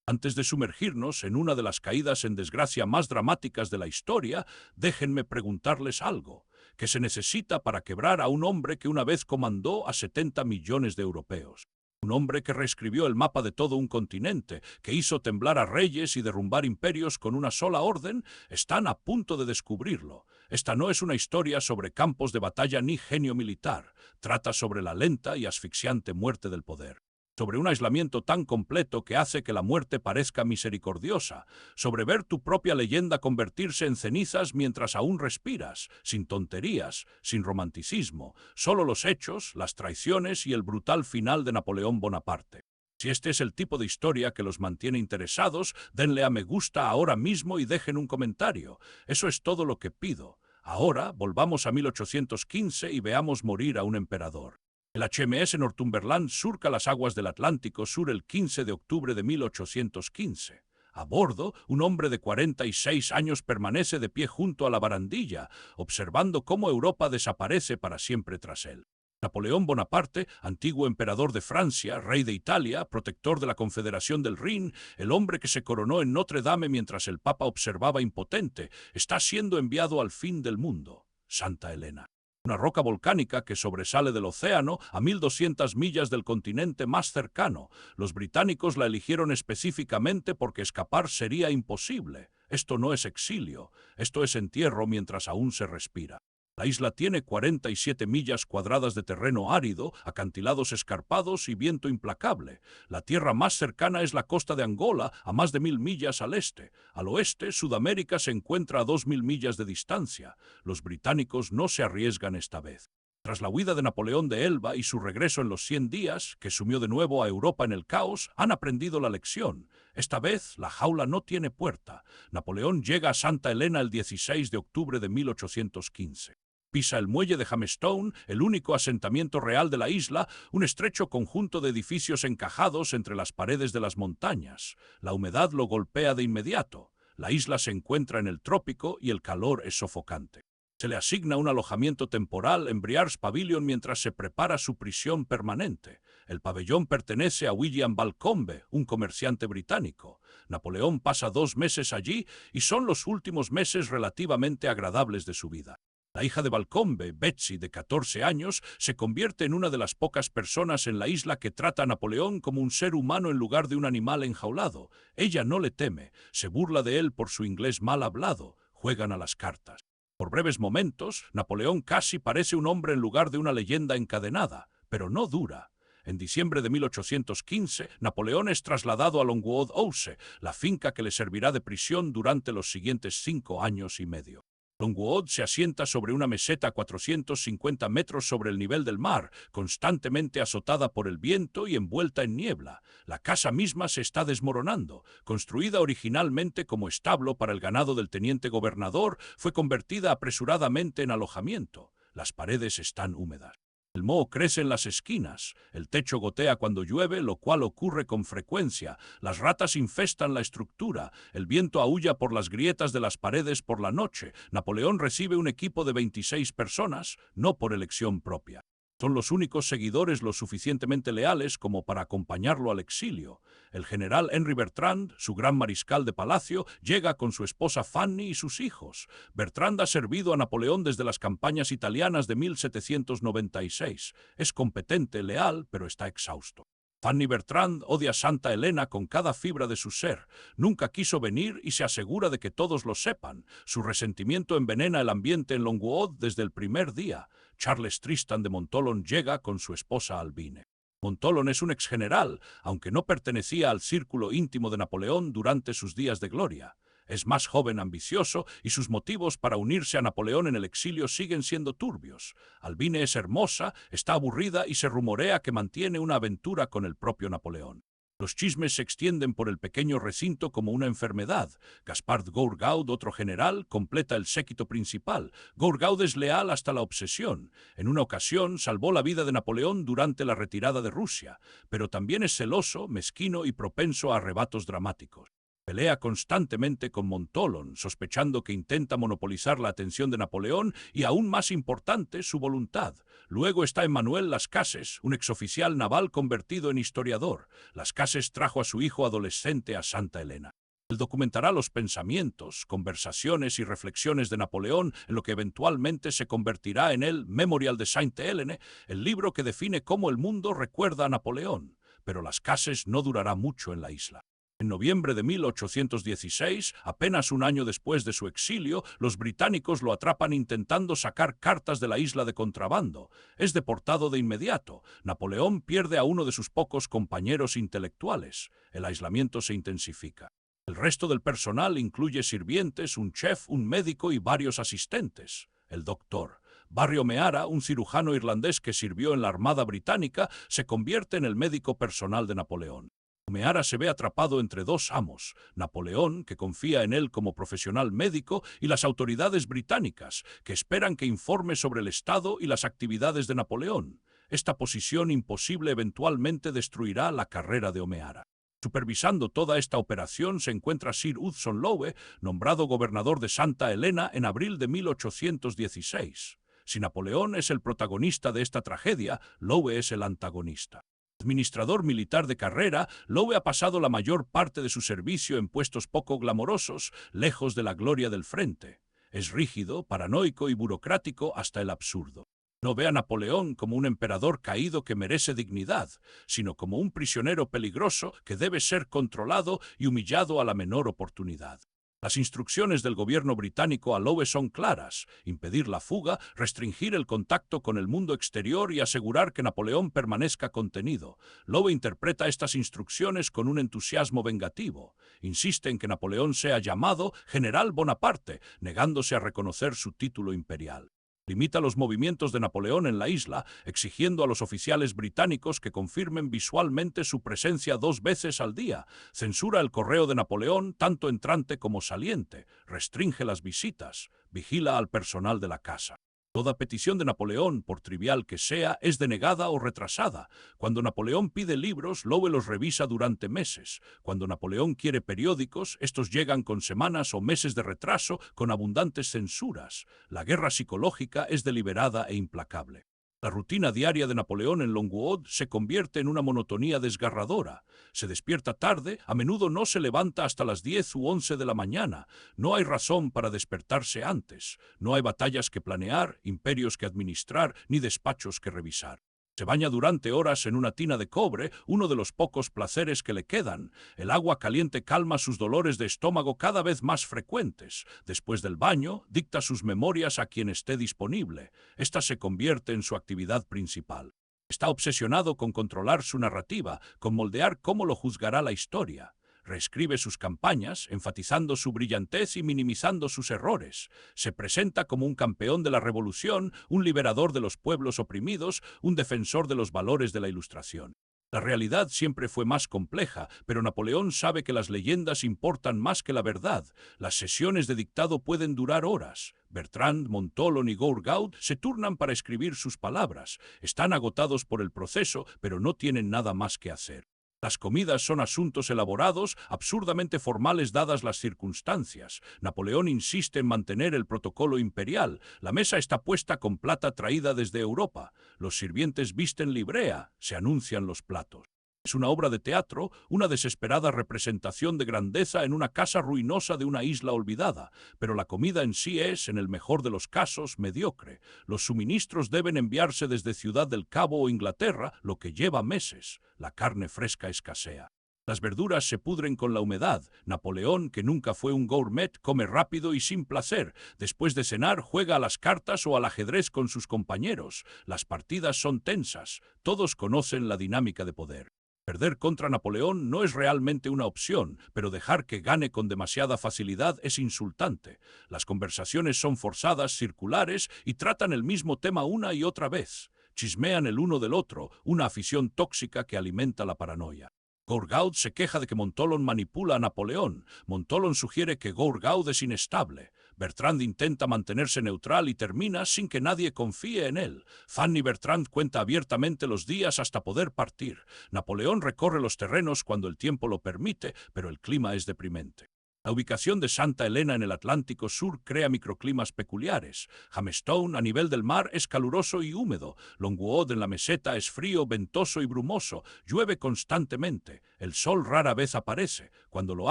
Antes de sumergirnos en una de las caídas en desgracia más dramáticas de la historia, déjenme preguntarles algo. ¿Qué se necesita para quebrar a un hombre que una vez comandó a 70 millones de europeos? Un hombre que reescribió el mapa de todo un continente, que hizo temblar a reyes y derrumbar imperios con una sola orden. Están a punto de descubrirlo. Esta no es una historia sobre campos de batalla ni genio militar. Trata sobre la lenta y asfixiante muerte del poder. Sobre un aislamiento tan completo que hace que la muerte parezca misericordiosa, sobre ver tu propia leyenda convertirse en cenizas mientras aún respiras, sin tonterías, sin romanticismo, solo los hechos, las traiciones y el brutal final de Napoleón Bonaparte. Si este es el tipo de historia que los mantiene interesados, denle a me gusta ahora mismo y dejen un comentario. Eso es todo lo que pido. Ahora volvamos a 1815 y veamos morir a un emperador. El HMS Northumberland surca las aguas del Atlántico Sur el 15 de octubre de 1815. A bordo, un hombre de 46 años permanece de pie junto a la barandilla, observando cómo Europa desaparece para siempre tras él. Napoleón Bonaparte, antiguo emperador de Francia, rey de Italia, protector de la Confederación del Rin, el hombre que se coronó en Notre Dame mientras el Papa observaba impotente, está siendo enviado al fin del mundo. Santa Elena. Una roca volcánica que sobresale del océano a 1200 millas del continente más cercano. Los británicos la eligieron específicamente porque escapar sería imposible. Esto no es exilio, esto es entierro mientras aún se respira. La isla tiene 47 millas cuadradas de terreno árido, acantilados escarpados y viento implacable. La tierra más cercana es la costa de Angola, a más de 1000 millas al este. Al oeste, Sudamérica se encuentra a 2000 millas de distancia. Los británicos no se arriesgan esta vez. Tras la huida de Napoleón de Elba y su regreso en los 100 días, que sumió de nuevo a Europa en el caos, han aprendido la lección. Esta vez, la jaula no tiene puerta. Napoleón llega a Santa Elena el 16 de octubre de 1815. Pisa el muelle de Jamestown, el único asentamiento real de la isla, un estrecho conjunto de edificios encajados entre las paredes de las montañas. La humedad lo golpea de inmediato. La isla se encuentra en el trópico y el calor es sofocante. Se le asigna un alojamiento temporal en Briars Pavilion mientras se prepara su prisión permanente. El pabellón pertenece a William Balcombe, un comerciante británico. Napoleón pasa 2 meses allí y son los últimos meses relativamente agradables de su vida. La hija de Balcombe, Betsy, de 14 años, se convierte en una de las pocas personas en la isla que trata a Napoleón como un ser humano en lugar de un animal enjaulado. Ella no le teme, se burla de él por su inglés mal hablado, juegan a las cartas. Por breves momentos, Napoleón casi parece un hombre en lugar de una leyenda encadenada, pero no dura. En diciembre de 1815, Napoleón es trasladado a Longwood House, la finca que le servirá de prisión durante los siguientes 5 años y medio. Longwood se asienta sobre una meseta a 450 metros sobre el nivel del mar, constantemente azotada por el viento y envuelta en niebla. La casa misma se está desmoronando. Construida originalmente como establo para el ganado del teniente gobernador, fue convertida apresuradamente en alojamiento. Las paredes están húmedas. El moho crece en las esquinas, el techo gotea cuando llueve, lo cual ocurre con frecuencia, las ratas infestan la estructura, el viento aúlla por las grietas de las paredes por la noche. Napoleón recibe un equipo de 26 personas, no por elección propia. Son los únicos seguidores lo suficientemente leales como para acompañarlo al exilio. El general Henry Bertrand, su gran mariscal de palacio, llega con su esposa Fanny y sus hijos. Bertrand ha servido a Napoleón desde las campañas italianas de 1796. Es competente, leal, pero está exhausto. Fanny Bertrand odia a Santa Elena con cada fibra de su ser. Nunca quiso venir y se asegura de que todos lo sepan. Su resentimiento envenena el ambiente en Longwood desde el primer día. Charles Tristan de Montholon llega con su esposa Albine. Montholon es un exgeneral, aunque no pertenecía al círculo íntimo de Napoleón durante sus días de gloria. Es más joven, ambicioso, y sus motivos para unirse a Napoleón en el exilio siguen siendo turbios. Albine es hermosa, está aburrida y se rumorea que mantiene una aventura con el propio Napoleón. Los chismes se extienden por el pequeño recinto como una enfermedad. Gaspard Gourgaud, otro general, completa el séquito principal. Gourgaud es leal hasta la obsesión. En una ocasión salvó la vida de Napoleón durante la retirada de Rusia, pero también es celoso, mezquino y propenso a arrebatos dramáticos. Pelea constantemente con Montholon, sospechando que intenta monopolizar la atención de Napoleón y, aún más importante, su voluntad. Luego está Emmanuel Las Cases, un exoficial naval convertido en historiador. Las Cases trajo a su hijo adolescente a Santa Helena. Él documentará los pensamientos, conversaciones y reflexiones de Napoleón en lo que eventualmente se convertirá en el Memorial de Sainte-Hélène, el libro que define cómo el mundo recuerda a Napoleón. Pero Las Cases no durará mucho en la isla. En noviembre de 1816, apenas un año después de su exilio, los británicos lo atrapan intentando sacar cartas de la isla de contrabando. Es deportado de inmediato. Napoleón pierde a uno de sus pocos compañeros intelectuales. El aislamiento se intensifica. El resto del personal incluye sirvientes, un chef, un médico y varios asistentes. El doctor Barry O'Meara, un cirujano irlandés que sirvió en la Armada Británica, se convierte en el médico personal de Napoleón. O'Meara se ve atrapado entre dos amos, Napoleón, que confía en él como profesional médico, y las autoridades británicas, que esperan que informe sobre el estado y las actividades de Napoleón. Esta posición imposible eventualmente destruirá la carrera de O'Meara. Supervisando toda esta operación se encuentra Sir Hudson Lowe, nombrado gobernador de Santa Helena en abril de 1816. Si Napoleón es el protagonista de esta tragedia, Lowe es el antagonista. Administrador militar de carrera, Lowe ha pasado la mayor parte de su servicio en puestos poco glamorosos, lejos de la gloria del frente. Es rígido, paranoico y burocrático hasta el absurdo. No ve a Napoleón como un emperador caído que merece dignidad, sino como un prisionero peligroso que debe ser controlado y humillado a la menor oportunidad. Las instrucciones del gobierno británico a Lowe son claras: impedir la fuga, restringir el contacto con el mundo exterior y asegurar que Napoleón permanezca contenido. Lowe interpreta estas instrucciones con un entusiasmo vengativo. Insiste en que Napoleón sea llamado General Bonaparte, negándose a reconocer su título imperial. Limita los movimientos de Napoleón en la isla, exigiendo a los oficiales británicos que confirmen visualmente su presencia 2 veces al día. Censura el correo de Napoleón, tanto entrante como saliente. Restringe las visitas. Vigila al personal de la casa. Toda petición de Napoleón, por trivial que sea, es denegada o retrasada. Cuando Napoleón pide libros, Lowe los revisa durante meses. Cuando Napoleón quiere periódicos, estos llegan con semanas o meses de retraso, con abundantes censuras. La guerra psicológica es deliberada e implacable. La rutina diaria de Napoleón en Longueau se convierte en una monotonía desgarradora. Se despierta tarde, a menudo no se levanta hasta las 10 u 11 de la mañana. No hay razón para despertarse antes. No hay batallas que planear, imperios que administrar, ni despachos que revisar. Se baña durante horas en una tina de cobre, uno de los pocos placeres que le quedan. El agua caliente calma sus dolores de estómago cada vez más frecuentes. Después del baño, dicta sus memorias a quien esté disponible. Esta se convierte en su actividad principal. Está obsesionado con controlar su narrativa, con moldear cómo lo juzgará la historia. Reescribe sus campañas, enfatizando su brillantez y minimizando sus errores. Se presenta como un campeón de la revolución, un liberador de los pueblos oprimidos, un defensor de los valores de la Ilustración. La realidad siempre fue más compleja, pero Napoleón sabe que las leyendas importan más que la verdad. Las sesiones de dictado pueden durar horas. Bertrand, Montholon y Gourgaud se turnan para escribir sus palabras. Están agotados por el proceso, pero no tienen nada más que hacer. Las comidas son asuntos elaborados, absurdamente formales dadas las circunstancias. Napoleón insiste en mantener el protocolo imperial. La mesa está puesta con plata traída desde Europa. Los sirvientes visten librea, se anuncian los platos. Es una obra de teatro, una desesperada representación de grandeza en una casa ruinosa de una isla olvidada, pero la comida en sí es, en el mejor de los casos, mediocre. Los suministros deben enviarse desde Ciudad del Cabo o Inglaterra, lo que lleva meses. La carne fresca escasea. Las verduras se pudren con la humedad. Napoleón, que nunca fue un gourmet, come rápido y sin placer. Después de cenar, juega a las cartas o al ajedrez con sus compañeros. Las partidas son tensas. Todos conocen la dinámica de poder. Perder contra Napoleón no es realmente una opción, pero dejar que gane con demasiada facilidad es insultante. Las conversaciones son forzadas, circulares, y tratan el mismo tema una y otra vez. Chismean el uno del otro, una afición tóxica que alimenta la paranoia. Gourgaud se queja de que Montholon manipula a Napoleón. Montholon sugiere que Gourgaud es inestable. Bertrand intenta mantenerse neutral y termina sin que nadie confíe en él. Fanny Bertrand cuenta abiertamente los días hasta poder partir. Napoleón recorre los terrenos cuando el tiempo lo permite, pero el clima es deprimente. La ubicación de Santa Elena en el Atlántico Sur crea microclimas peculiares. Jamestown, a nivel del mar, es caluroso y húmedo. Longwood, en la meseta, es frío, ventoso y brumoso. Llueve constantemente. El sol rara vez aparece. Cuando lo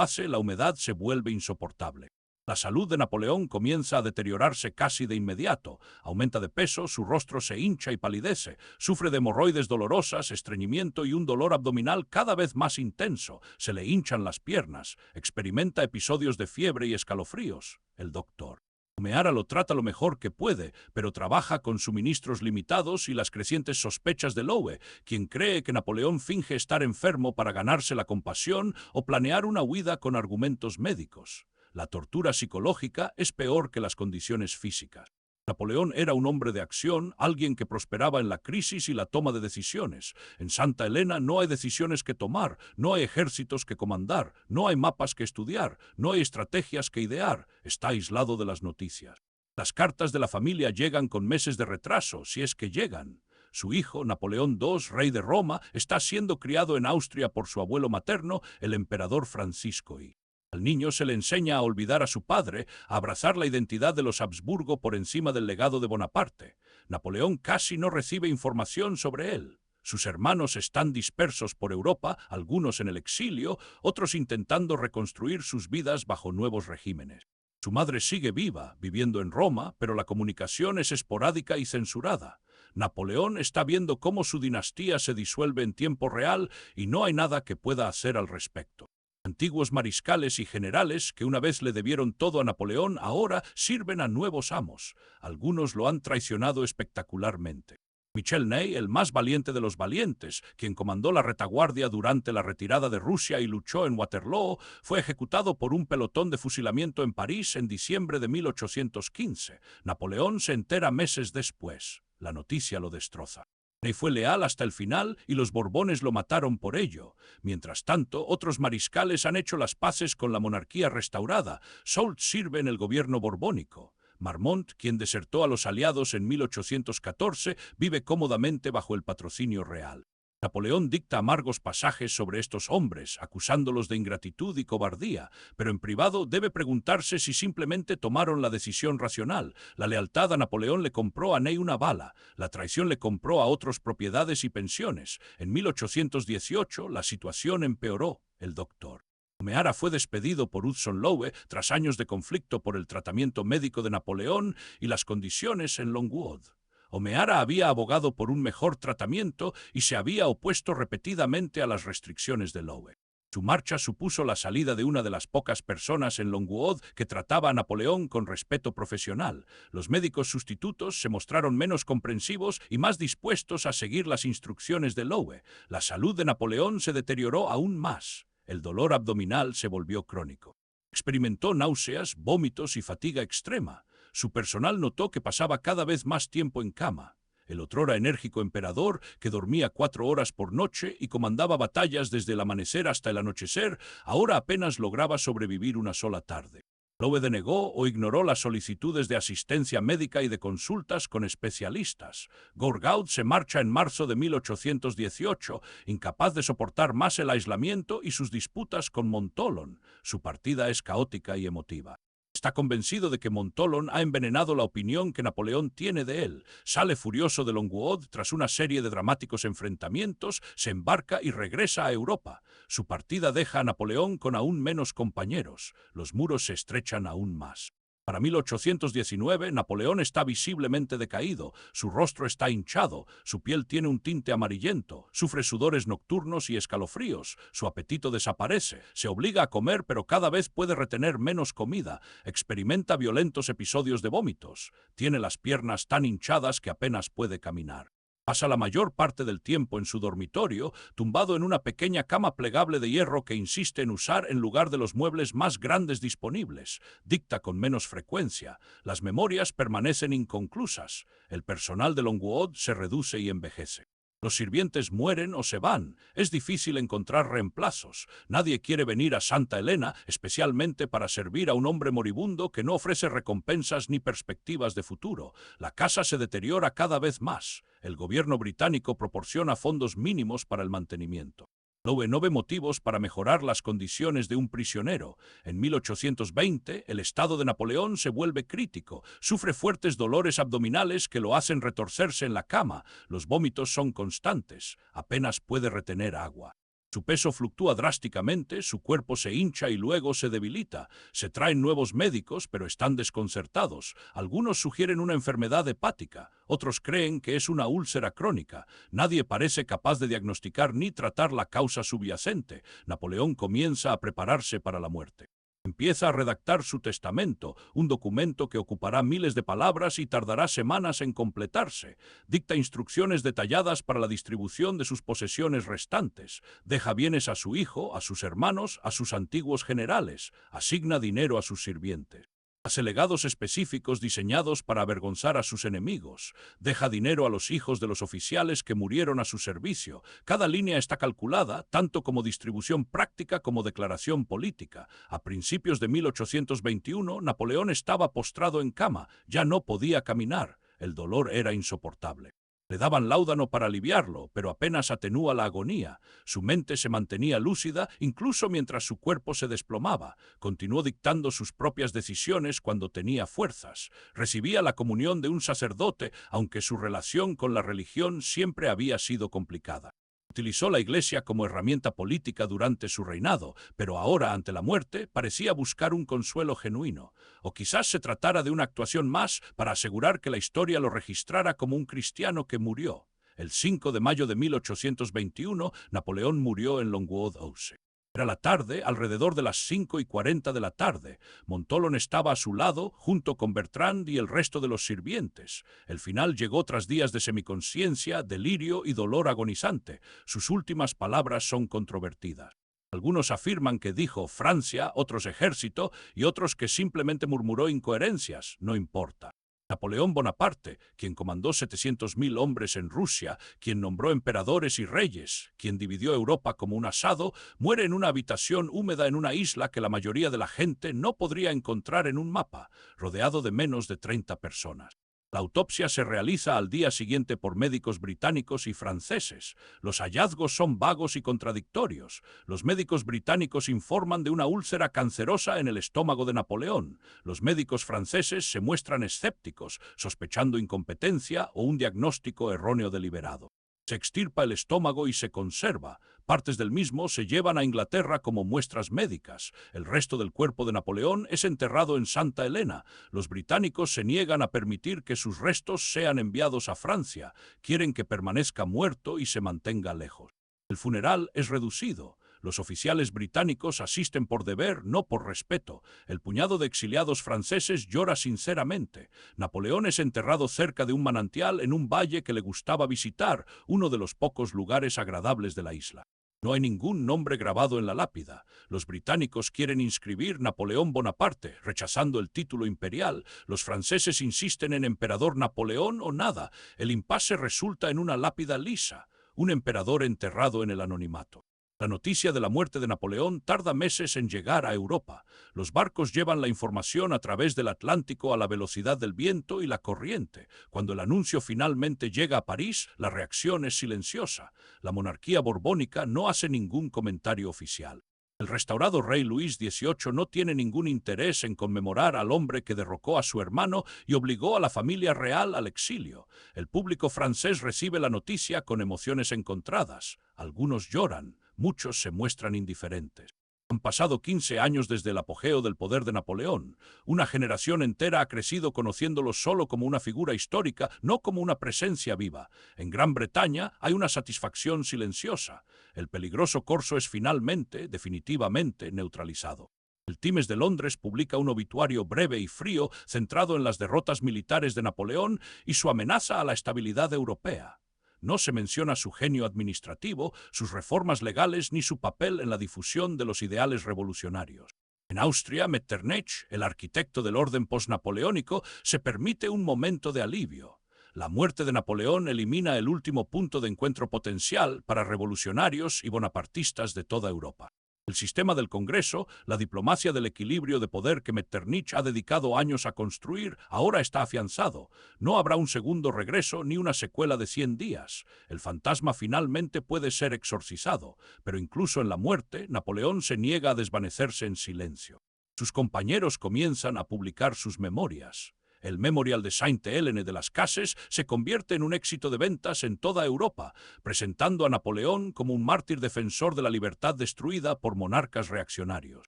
hace, la humedad se vuelve insoportable. La salud de Napoleón comienza a deteriorarse casi de inmediato. Aumenta de peso, su rostro se hincha y palidece. Sufre de hemorroides dolorosas, estreñimiento y un dolor abdominal cada vez más intenso. Se le hinchan las piernas. Experimenta episodios de fiebre y escalofríos. El doctor O'Meara lo trata lo mejor que puede, pero trabaja con suministros limitados y las crecientes sospechas de Lowe, quien cree que Napoleón finge estar enfermo para ganarse la compasión o planear una huida con argumentos médicos. La tortura psicológica es peor que las condiciones físicas. Napoleón era un hombre de acción, alguien que prosperaba en la crisis y la toma de decisiones. En Santa Elena no hay decisiones que tomar, no hay ejércitos que comandar, no hay mapas que estudiar, no hay estrategias que idear. Está aislado de las noticias. Las cartas de la familia llegan con meses de retraso, si es que llegan. Su hijo, Napoleón II, rey de Roma, está siendo criado en Austria por su abuelo materno, el emperador Francisco I. Al niño se le enseña a olvidar a su padre, a abrazar la identidad de los Habsburgo por encima del legado de Bonaparte. Napoleón casi no recibe información sobre él. Sus hermanos están dispersos por Europa, algunos en el exilio, otros intentando reconstruir sus vidas bajo nuevos regímenes. Su madre sigue viva, viviendo en Roma, pero la comunicación es esporádica y censurada. Napoleón está viendo cómo su dinastía se disuelve en tiempo real y no hay nada que pueda hacer al respecto. Antiguos mariscales y generales que una vez le debieron todo a Napoleón ahora sirven a nuevos amos. Algunos lo han traicionado espectacularmente. Michel Ney, el más valiente de los valientes, quien comandó la retaguardia durante la retirada de Rusia y luchó en Waterloo, fue ejecutado por un pelotón de fusilamiento en París en diciembre de 1815. Napoleón se entera meses después. La noticia lo destroza. Ney fue leal hasta el final y los Borbones lo mataron por ello. Mientras tanto, otros mariscales han hecho las paces con la monarquía restaurada. Soult sirve en el gobierno borbónico. Marmont, quien desertó a los aliados en 1814, vive cómodamente bajo el patrocinio real. Napoleón dicta amargos pasajes sobre estos hombres, acusándolos de ingratitud y cobardía, pero en privado debe preguntarse si simplemente tomaron la decisión racional. La lealtad a Napoleón le compró a Ney una bala, la traición le compró a otros propiedades y pensiones. En 1818 la situación empeoró. El doctor O'Meara fue despedido por Hudson Lowe tras años de conflicto por el tratamiento médico de Napoleón y las condiciones en Longwood. O'Meara había abogado por un mejor tratamiento y se había opuesto repetidamente a las restricciones de Lowe. Su marcha supuso la salida de una de las pocas personas en Longwood que trataba a Napoleón con respeto profesional. Los médicos sustitutos se mostraron menos comprensivos y más dispuestos a seguir las instrucciones de Lowe. La salud de Napoleón se deterioró aún más. El dolor abdominal se volvió crónico. Experimentó náuseas, vómitos y fatiga extrema. Su personal notó que pasaba cada vez más tiempo en cama. El otrora enérgico emperador, que dormía 4 horas por noche y comandaba batallas desde el amanecer hasta el anochecer, ahora apenas lograba sobrevivir una sola tarde. Lowe denegó o ignoró las solicitudes de asistencia médica y de consultas con especialistas. Gourgaud se marcha en marzo de 1818, incapaz de soportar más el aislamiento y sus disputas con Montholon. Su partida es caótica y emotiva. Está convencido de que Montholon ha envenenado la opinión que Napoleón tiene de él. Sale furioso de Longwood tras una serie de dramáticos enfrentamientos, se embarca y regresa a Europa. Su partida deja a Napoleón con aún menos compañeros. Los muros se estrechan aún más. Para 1819, Napoleón está visiblemente decaído, su rostro está hinchado, su piel tiene un tinte amarillento, sufre sudores nocturnos y escalofríos, su apetito desaparece, se obliga a comer pero cada vez puede retener menos comida, experimenta violentos episodios de vómitos, tiene las piernas tan hinchadas que apenas puede caminar. Pasa la mayor parte del tiempo en su dormitorio, tumbado en una pequeña cama plegable de hierro que insiste en usar en lugar de los muebles más grandes disponibles. Dicta con menos frecuencia. Las memorias permanecen inconclusas. El personal de Longwood se reduce y envejece. Los sirvientes mueren o se van. Es difícil encontrar reemplazos. Nadie quiere venir a Santa Elena, especialmente para servir a un hombre moribundo que no ofrece recompensas ni perspectivas de futuro. La casa se deteriora cada vez más. El gobierno británico proporciona fondos mínimos para el mantenimiento. No ve motivos para mejorar las condiciones de un prisionero. En 1820, el estado de Napoleón se vuelve crítico. Sufre fuertes dolores abdominales que lo hacen retorcerse en la cama. Los vómitos son constantes. Apenas puede retener agua. Su peso fluctúa drásticamente, su cuerpo se hincha y luego se debilita. Se traen nuevos médicos, pero están desconcertados. Algunos sugieren una enfermedad hepática, otros creen que es una úlcera crónica. Nadie parece capaz de diagnosticar ni tratar la causa subyacente. Napoleón comienza a prepararse para la muerte. Empieza a redactar su testamento, un documento que ocupará miles de palabras y tardará semanas en completarse. Dicta instrucciones detalladas para la distribución de sus posesiones restantes. Deja bienes a su hijo, a sus hermanos, a sus antiguos generales. Asigna dinero a sus sirvientes. Hace legados específicos diseñados para avergonzar a sus enemigos. Deja dinero a los hijos de los oficiales que murieron a su servicio. Cada línea está calculada, tanto como distribución práctica como declaración política. A principios de 1821, Napoleón estaba postrado en cama. Ya no podía caminar. El dolor era insoportable. Le daban láudano para aliviarlo, pero apenas atenúa la agonía. Su mente se mantenía lúcida incluso mientras su cuerpo se desplomaba. Continuó dictando sus propias decisiones cuando tenía fuerzas. Recibía la comunión de un sacerdote, aunque su relación con la religión siempre había sido complicada. Utilizó la Iglesia como herramienta política durante su reinado, pero ahora, ante la muerte, parecía buscar un consuelo genuino. O quizás se tratara de una actuación más para asegurar que la historia lo registrara como un cristiano que murió. El 5 de mayo de 1821, Napoleón murió en Longwood-House. Era la tarde, alrededor de las 5:40 de la tarde. Montholon estaba a su lado, junto con Bertrand y el resto de los sirvientes. El final llegó tras días de semiconsciencia, delirio y dolor agonizante. Sus últimas palabras son controvertidas. Algunos afirman que dijo Francia, otros ejército, y otros que simplemente murmuró incoherencias. No importa. Napoleón Bonaparte, quien comandó 700.000 hombres en Rusia, quien nombró emperadores y reyes, quien dividió Europa como un asado, muere en una habitación húmeda en una isla que la mayoría de la gente no podría encontrar en un mapa, rodeado de menos de 30 personas. La autopsia se realiza al día siguiente por médicos británicos y franceses. Los hallazgos son vagos y contradictorios. Los médicos británicos informan de una úlcera cancerosa en el estómago de Napoleón. Los médicos franceses se muestran escépticos, sospechando incompetencia o un diagnóstico erróneo deliberado. Se extirpa el estómago y se conserva. Partes del mismo se llevan a Inglaterra como muestras médicas. El resto del cuerpo de Napoleón es enterrado en Santa Elena. Los británicos se niegan a permitir que sus restos sean enviados a Francia. Quieren que permanezca muerto y se mantenga lejos. El funeral es reducido. Los oficiales británicos asisten por deber, no por respeto. El puñado de exiliados franceses llora sinceramente. Napoleón es enterrado cerca de un manantial en un valle que le gustaba visitar, uno de los pocos lugares agradables de la isla. No hay ningún nombre grabado en la lápida. Los británicos quieren inscribir Napoleón Bonaparte, rechazando el título imperial. Los franceses insisten en emperador Napoleón o nada. El impasse resulta en una lápida lisa, un emperador enterrado en el anonimato. La noticia de la muerte de Napoleón tarda meses en llegar a Europa. Los barcos llevan la información a través del Atlántico a la velocidad del viento y la corriente. Cuando el anuncio finalmente llega a París, la reacción es silenciosa. La monarquía borbónica no hace ningún comentario oficial. El restaurado rey Luis XVIII no tiene ningún interés en conmemorar al hombre que derrocó a su hermano y obligó a la familia real al exilio. El público francés recibe la noticia con emociones encontradas. Algunos lloran. Muchos se muestran indiferentes. Han pasado 15 años desde el apogeo del poder de Napoleón. Una generación entera ha crecido conociéndolo solo como una figura histórica, no como una presencia viva. En Gran Bretaña hay una satisfacción silenciosa. El peligroso corso es finalmente, definitivamente, neutralizado. El Times de Londres publica un obituario breve y frío centrado en las derrotas militares de Napoleón y su amenaza a la estabilidad europea. No se menciona su genio administrativo, sus reformas legales ni su papel en la difusión de los ideales revolucionarios. En Austria, Metternich, el arquitecto del orden posnapoleónico, se permite un momento de alivio. La muerte de Napoleón elimina el último punto de encuentro potencial para revolucionarios y bonapartistas de toda Europa. El sistema del Congreso, la diplomacia del equilibrio de poder que Metternich ha dedicado años a construir, ahora está afianzado. No habrá un segundo regreso ni una secuela de 100 días. El fantasma finalmente puede ser exorcizado, pero incluso en la muerte, Napoleón se niega a desvanecerse en silencio. Sus compañeros comienzan a publicar sus memorias. El Memorial de Sainte-Hélène de las Cases se convierte en un éxito de ventas en toda Europa, presentando a Napoleón como un mártir defensor de la libertad destruida por monarcas reaccionarios.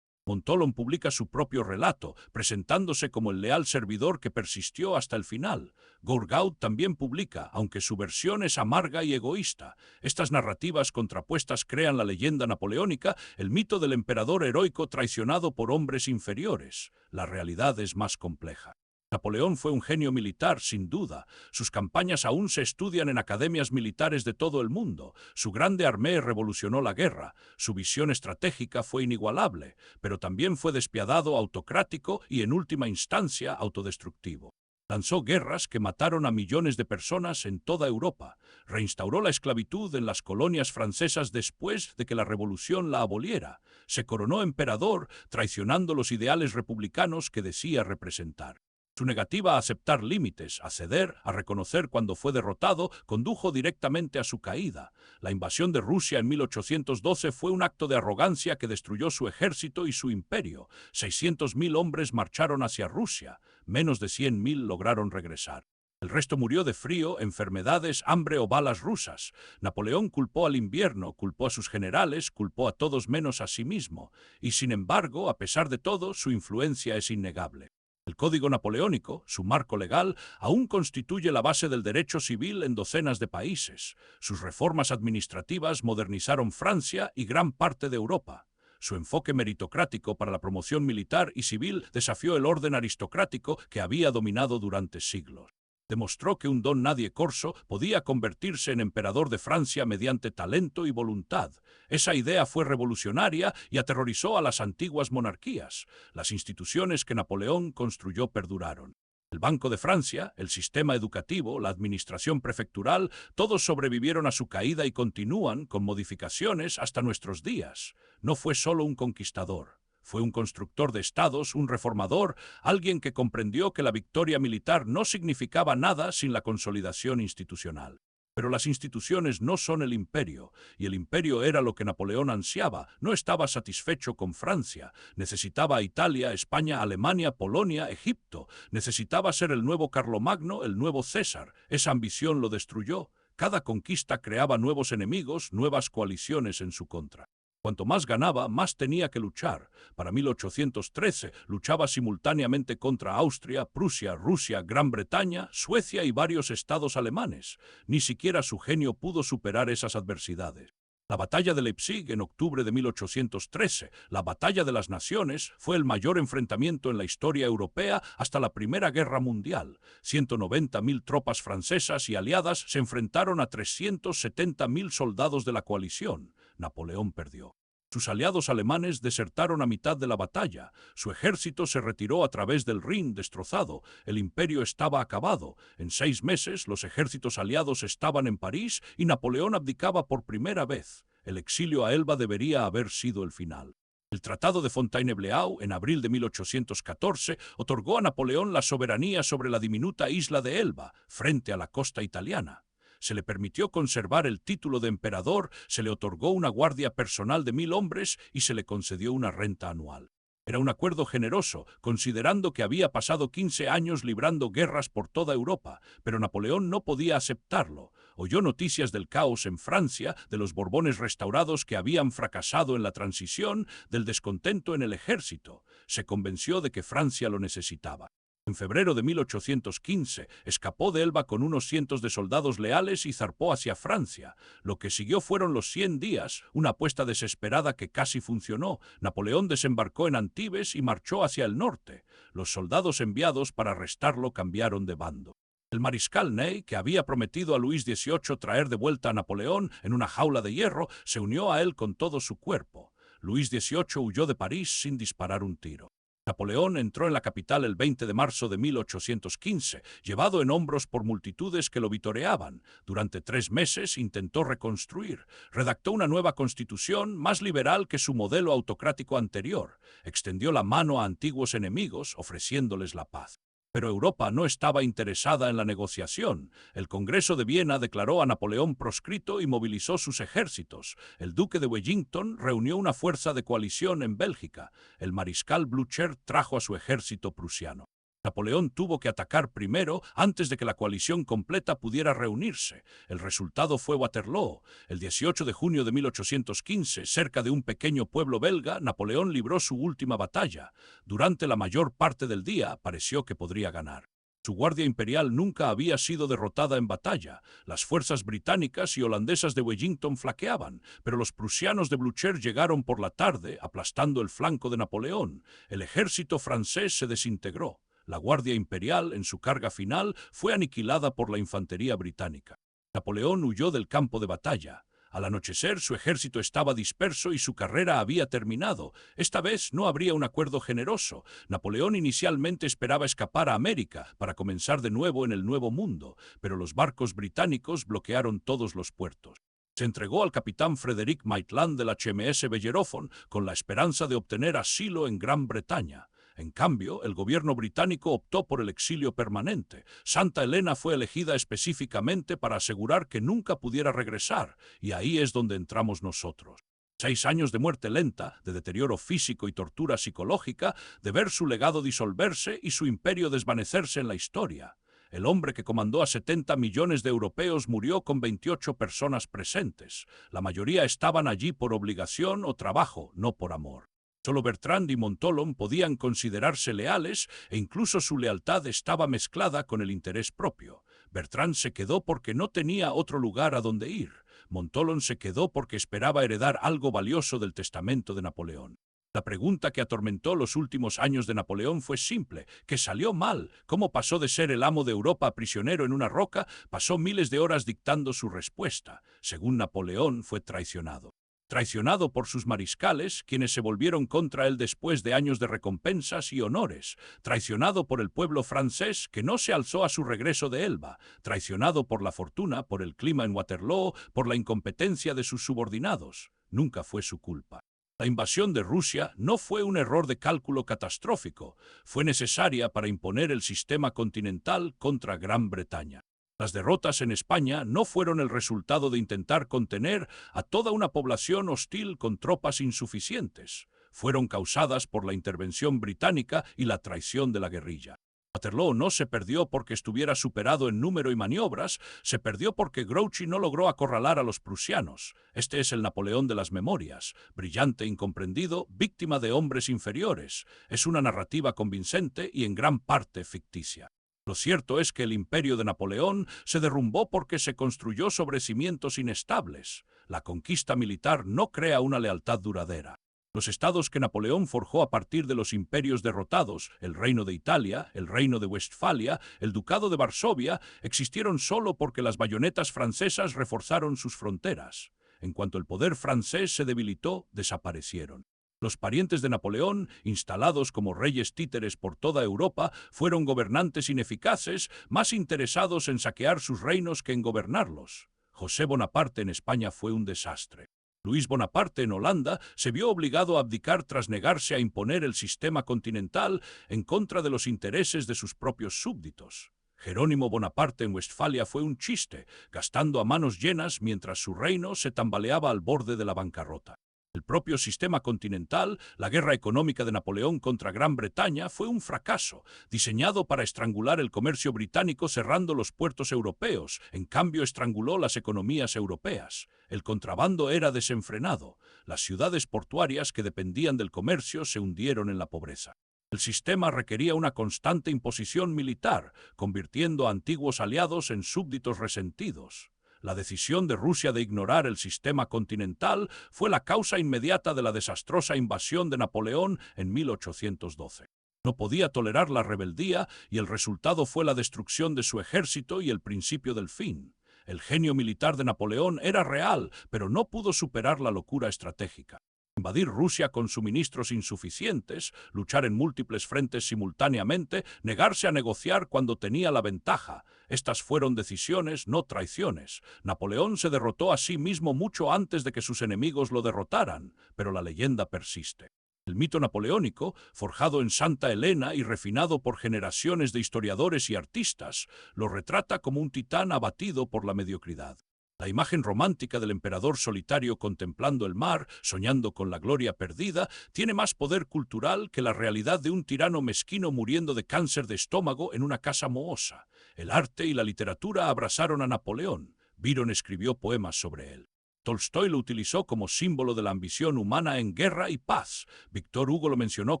Montholon publica su propio relato, presentándose como el leal servidor que persistió hasta el final. Gourgaud también publica, aunque su versión es amarga y egoísta. Estas narrativas contrapuestas crean la leyenda napoleónica, el mito del emperador heroico traicionado por hombres inferiores. La realidad es más compleja. Napoleón fue un genio militar, sin duda. Sus campañas aún se estudian en academias militares de todo el mundo. Su grande armée revolucionó la guerra. Su visión estratégica fue inigualable, pero también fue despiadado, autocrático y, en última instancia, autodestructivo. Lanzó guerras que mataron a millones de personas en toda Europa. Reinstauró la esclavitud en las colonias francesas después de que la revolución la aboliera. Se coronó emperador, traicionando los ideales republicanos que decía representar. Su negativa a aceptar límites, a ceder, a reconocer cuando fue derrotado, condujo directamente a su caída. La invasión de Rusia en 1812 fue un acto de arrogancia que destruyó su ejército y su imperio. 600.000 hombres marcharon hacia Rusia. Menos de 100.000 lograron regresar. El resto murió de frío, enfermedades, hambre o balas rusas. Napoleón culpó al invierno, culpó a sus generales, culpó a todos menos a sí mismo. Y sin embargo, a pesar de todo, su influencia es innegable. El Código Napoleónico, su marco legal, aún constituye la base del derecho civil en docenas de países. Sus reformas administrativas modernizaron Francia y gran parte de Europa. Su enfoque meritocrático para la promoción militar y civil desafió el orden aristocrático que había dominado durante siglos. Demostró que un don nadie corso podía convertirse en emperador de Francia mediante talento y voluntad. Esa idea fue revolucionaria y aterrorizó a las antiguas monarquías. Las instituciones que Napoleón construyó perduraron. El Banco de Francia, el sistema educativo, la administración prefectural, todos sobrevivieron a su caída y continúan, con modificaciones, hasta nuestros días. No fue solo un conquistador. Fue un constructor de estados, un reformador, alguien que comprendió que la victoria militar no significaba nada sin la consolidación institucional. Pero las instituciones no son el imperio, y el imperio era lo que Napoleón ansiaba. No estaba satisfecho con Francia. Necesitaba a Italia, España, Alemania, Polonia, Egipto. Necesitaba ser el nuevo Carlomagno, el nuevo César. Esa ambición lo destruyó. Cada conquista creaba nuevos enemigos, nuevas coaliciones en su contra. Cuanto más ganaba, más tenía que luchar. Para 1813 luchaba simultáneamente contra Austria, Prusia, Rusia, Gran Bretaña, Suecia y varios estados alemanes. Ni siquiera su genio pudo superar esas adversidades. La batalla de Leipzig en octubre de 1813, la batalla de las naciones, fue el mayor enfrentamiento en la historia europea hasta la Primera Guerra Mundial. 190.000 tropas francesas y aliadas se enfrentaron a 370.000 soldados de la coalición. Napoleón perdió. Sus aliados alemanes desertaron a mitad de la batalla. Su ejército se retiró a través del Rin destrozado. El imperio estaba acabado. En 6 meses los ejércitos aliados estaban en París y Napoleón abdicaba por primera vez. El exilio a Elba debería haber sido el final. El Tratado de Fontainebleau, en abril de 1814, otorgó a Napoleón la soberanía sobre la diminuta isla de Elba, frente a la costa italiana. Se le permitió conservar el título de emperador, se le otorgó una guardia personal de 1.000 hombres y se le concedió una renta anual. Era un acuerdo generoso, considerando que había pasado 15 años librando guerras por toda Europa, pero Napoleón no podía aceptarlo. Oyó noticias del caos en Francia, de los Borbones restaurados que habían fracasado en la transición, del descontento en el ejército. Se convenció de que Francia lo necesitaba. En febrero de 1815, escapó de Elba con unos cientos de soldados leales y zarpó hacia Francia. Lo que siguió fueron los 100 días, una apuesta desesperada que casi funcionó. Napoleón desembarcó en Antibes y marchó hacia el norte. Los soldados enviados para arrestarlo cambiaron de bando. El mariscal Ney, que había prometido a Luis XVIII traer de vuelta a Napoleón en una jaula de hierro, se unió a él con todo su cuerpo. Luis XVIII huyó de París sin disparar un tiro. Napoleón entró en la capital el 20 de marzo de 1815, llevado en hombros por multitudes que lo vitoreaban. Durante 3 meses intentó reconstruir. Redactó una nueva constitución más liberal que su modelo autocrático anterior. Extendió la mano a antiguos enemigos, ofreciéndoles la paz. Pero Europa no estaba interesada en la negociación. El Congreso de Viena declaró a Napoleón proscrito y movilizó sus ejércitos. El duque de Wellington reunió una fuerza de coalición en Bélgica. El mariscal Blücher trajo a su ejército prusiano. Napoleón tuvo que atacar primero antes de que la coalición completa pudiera reunirse. El resultado fue Waterloo. El 18 de junio de 1815, cerca de un pequeño pueblo belga, Napoleón libró su última batalla. Durante la mayor parte del día pareció que podría ganar. Su guardia imperial nunca había sido derrotada en batalla. Las fuerzas británicas y holandesas de Wellington flaqueaban, pero los prusianos de Blücher llegaron por la tarde, aplastando el flanco de Napoleón. El ejército francés se desintegró. La Guardia Imperial, en su carga final, fue aniquilada por la infantería británica. Napoleón huyó del campo de batalla. Al anochecer, su ejército estaba disperso y su carrera había terminado. Esta vez no habría un acuerdo generoso. Napoleón inicialmente esperaba escapar a América para comenzar de nuevo en el Nuevo Mundo, pero los barcos británicos bloquearon todos los puertos. Se entregó al capitán Frederick Maitland de la HMS Bellerophon con la esperanza de obtener asilo en Gran Bretaña. En cambio, el gobierno británico optó por el exilio permanente. Santa Elena fue elegida específicamente para asegurar que nunca pudiera regresar, y ahí es donde entramos nosotros. 6 años de muerte lenta, de deterioro físico y tortura psicológica, de ver su legado disolverse y su imperio desvanecerse en la historia. El hombre que comandó a 70 millones de europeos murió con 28 personas presentes. La mayoría estaban allí por obligación o trabajo, no por amor. Solo Bertrand y Montholon podían considerarse leales e incluso su lealtad estaba mezclada con el interés propio. Bertrand se quedó porque no tenía otro lugar a donde ir. Montholon se quedó porque esperaba heredar algo valioso del testamento de Napoleón. La pregunta que atormentó los últimos años de Napoleón fue simple: ¿qué salió mal? ¿Cómo pasó de ser el amo de Europa a prisionero en una roca? Pasó miles de horas dictando su respuesta. Según Napoleón, fue traicionado. Traicionado por sus mariscales, quienes se volvieron contra él después de años de recompensas y honores. Traicionado por el pueblo francés, que no se alzó a su regreso de Elba. Traicionado por la fortuna, por el clima en Waterloo, por la incompetencia de sus subordinados. Nunca fue su culpa. La invasión de Rusia no fue un error de cálculo catastrófico. Fue necesaria para imponer el sistema continental contra Gran Bretaña. Las derrotas en España no fueron el resultado de intentar contener a toda una población hostil con tropas insuficientes. Fueron causadas por la intervención británica y la traición de la guerrilla. Waterloo no se perdió porque estuviera superado en número y maniobras, se perdió porque Grouchy no logró acorralar a los prusianos. Este es el Napoleón de las memorias, brillante, incomprendido, víctima de hombres inferiores. Es una narrativa convincente y en gran parte ficticia. Lo cierto es que el imperio de Napoleón se derrumbó porque se construyó sobre cimientos inestables. La conquista militar no crea una lealtad duradera. Los estados que Napoleón forjó a partir de los imperios derrotados, el Reino de Italia, el Reino de Westfalia, el Ducado de Varsovia, existieron solo porque las bayonetas francesas reforzaron sus fronteras. En cuanto el poder francés se debilitó, desaparecieron. Los parientes de Napoleón, instalados como reyes títeres por toda Europa, fueron gobernantes ineficaces, más interesados en saquear sus reinos que en gobernarlos. José Bonaparte en España fue un desastre. Luis Bonaparte en Holanda se vio obligado a abdicar tras negarse a imponer el sistema continental en contra de los intereses de sus propios súbditos. Jerónimo Bonaparte en Westfalia fue un chiste, gastando a manos llenas mientras su reino se tambaleaba al borde de la bancarrota. El propio sistema continental, la guerra económica de Napoleón contra Gran Bretaña, fue un fracaso, diseñado para estrangular el comercio británico cerrando los puertos europeos. En cambio, estranguló las economías europeas. El contrabando era desenfrenado. Las ciudades portuarias que dependían del comercio se hundieron en la pobreza. El sistema requería una constante imposición militar, convirtiendo a antiguos aliados en súbditos resentidos. La decisión de Rusia de ignorar el sistema continental fue la causa inmediata de la desastrosa invasión de Napoleón en 1812. No podía tolerar la rebeldía y el resultado fue la destrucción de su ejército y el principio del fin. El genio militar de Napoleón era real, pero no pudo superar la locura estratégica. Invadir Rusia con suministros insuficientes, luchar en múltiples frentes simultáneamente, negarse a negociar cuando tenía la ventaja. Estas fueron decisiones, no traiciones. Napoleón se derrotó a sí mismo mucho antes de que sus enemigos lo derrotaran, pero la leyenda persiste. El mito napoleónico, forjado en Santa Elena y refinado por generaciones de historiadores y artistas, lo retrata como un titán abatido por la mediocridad. La imagen romántica del emperador solitario contemplando el mar, soñando con la gloria perdida, tiene más poder cultural que la realidad de un tirano mezquino muriendo de cáncer de estómago en una casa mohosa. El arte y la literatura abrazaron a Napoleón. Byron escribió poemas sobre él. Tolstoy lo utilizó como símbolo de la ambición humana en guerra y paz. Víctor Hugo lo mencionó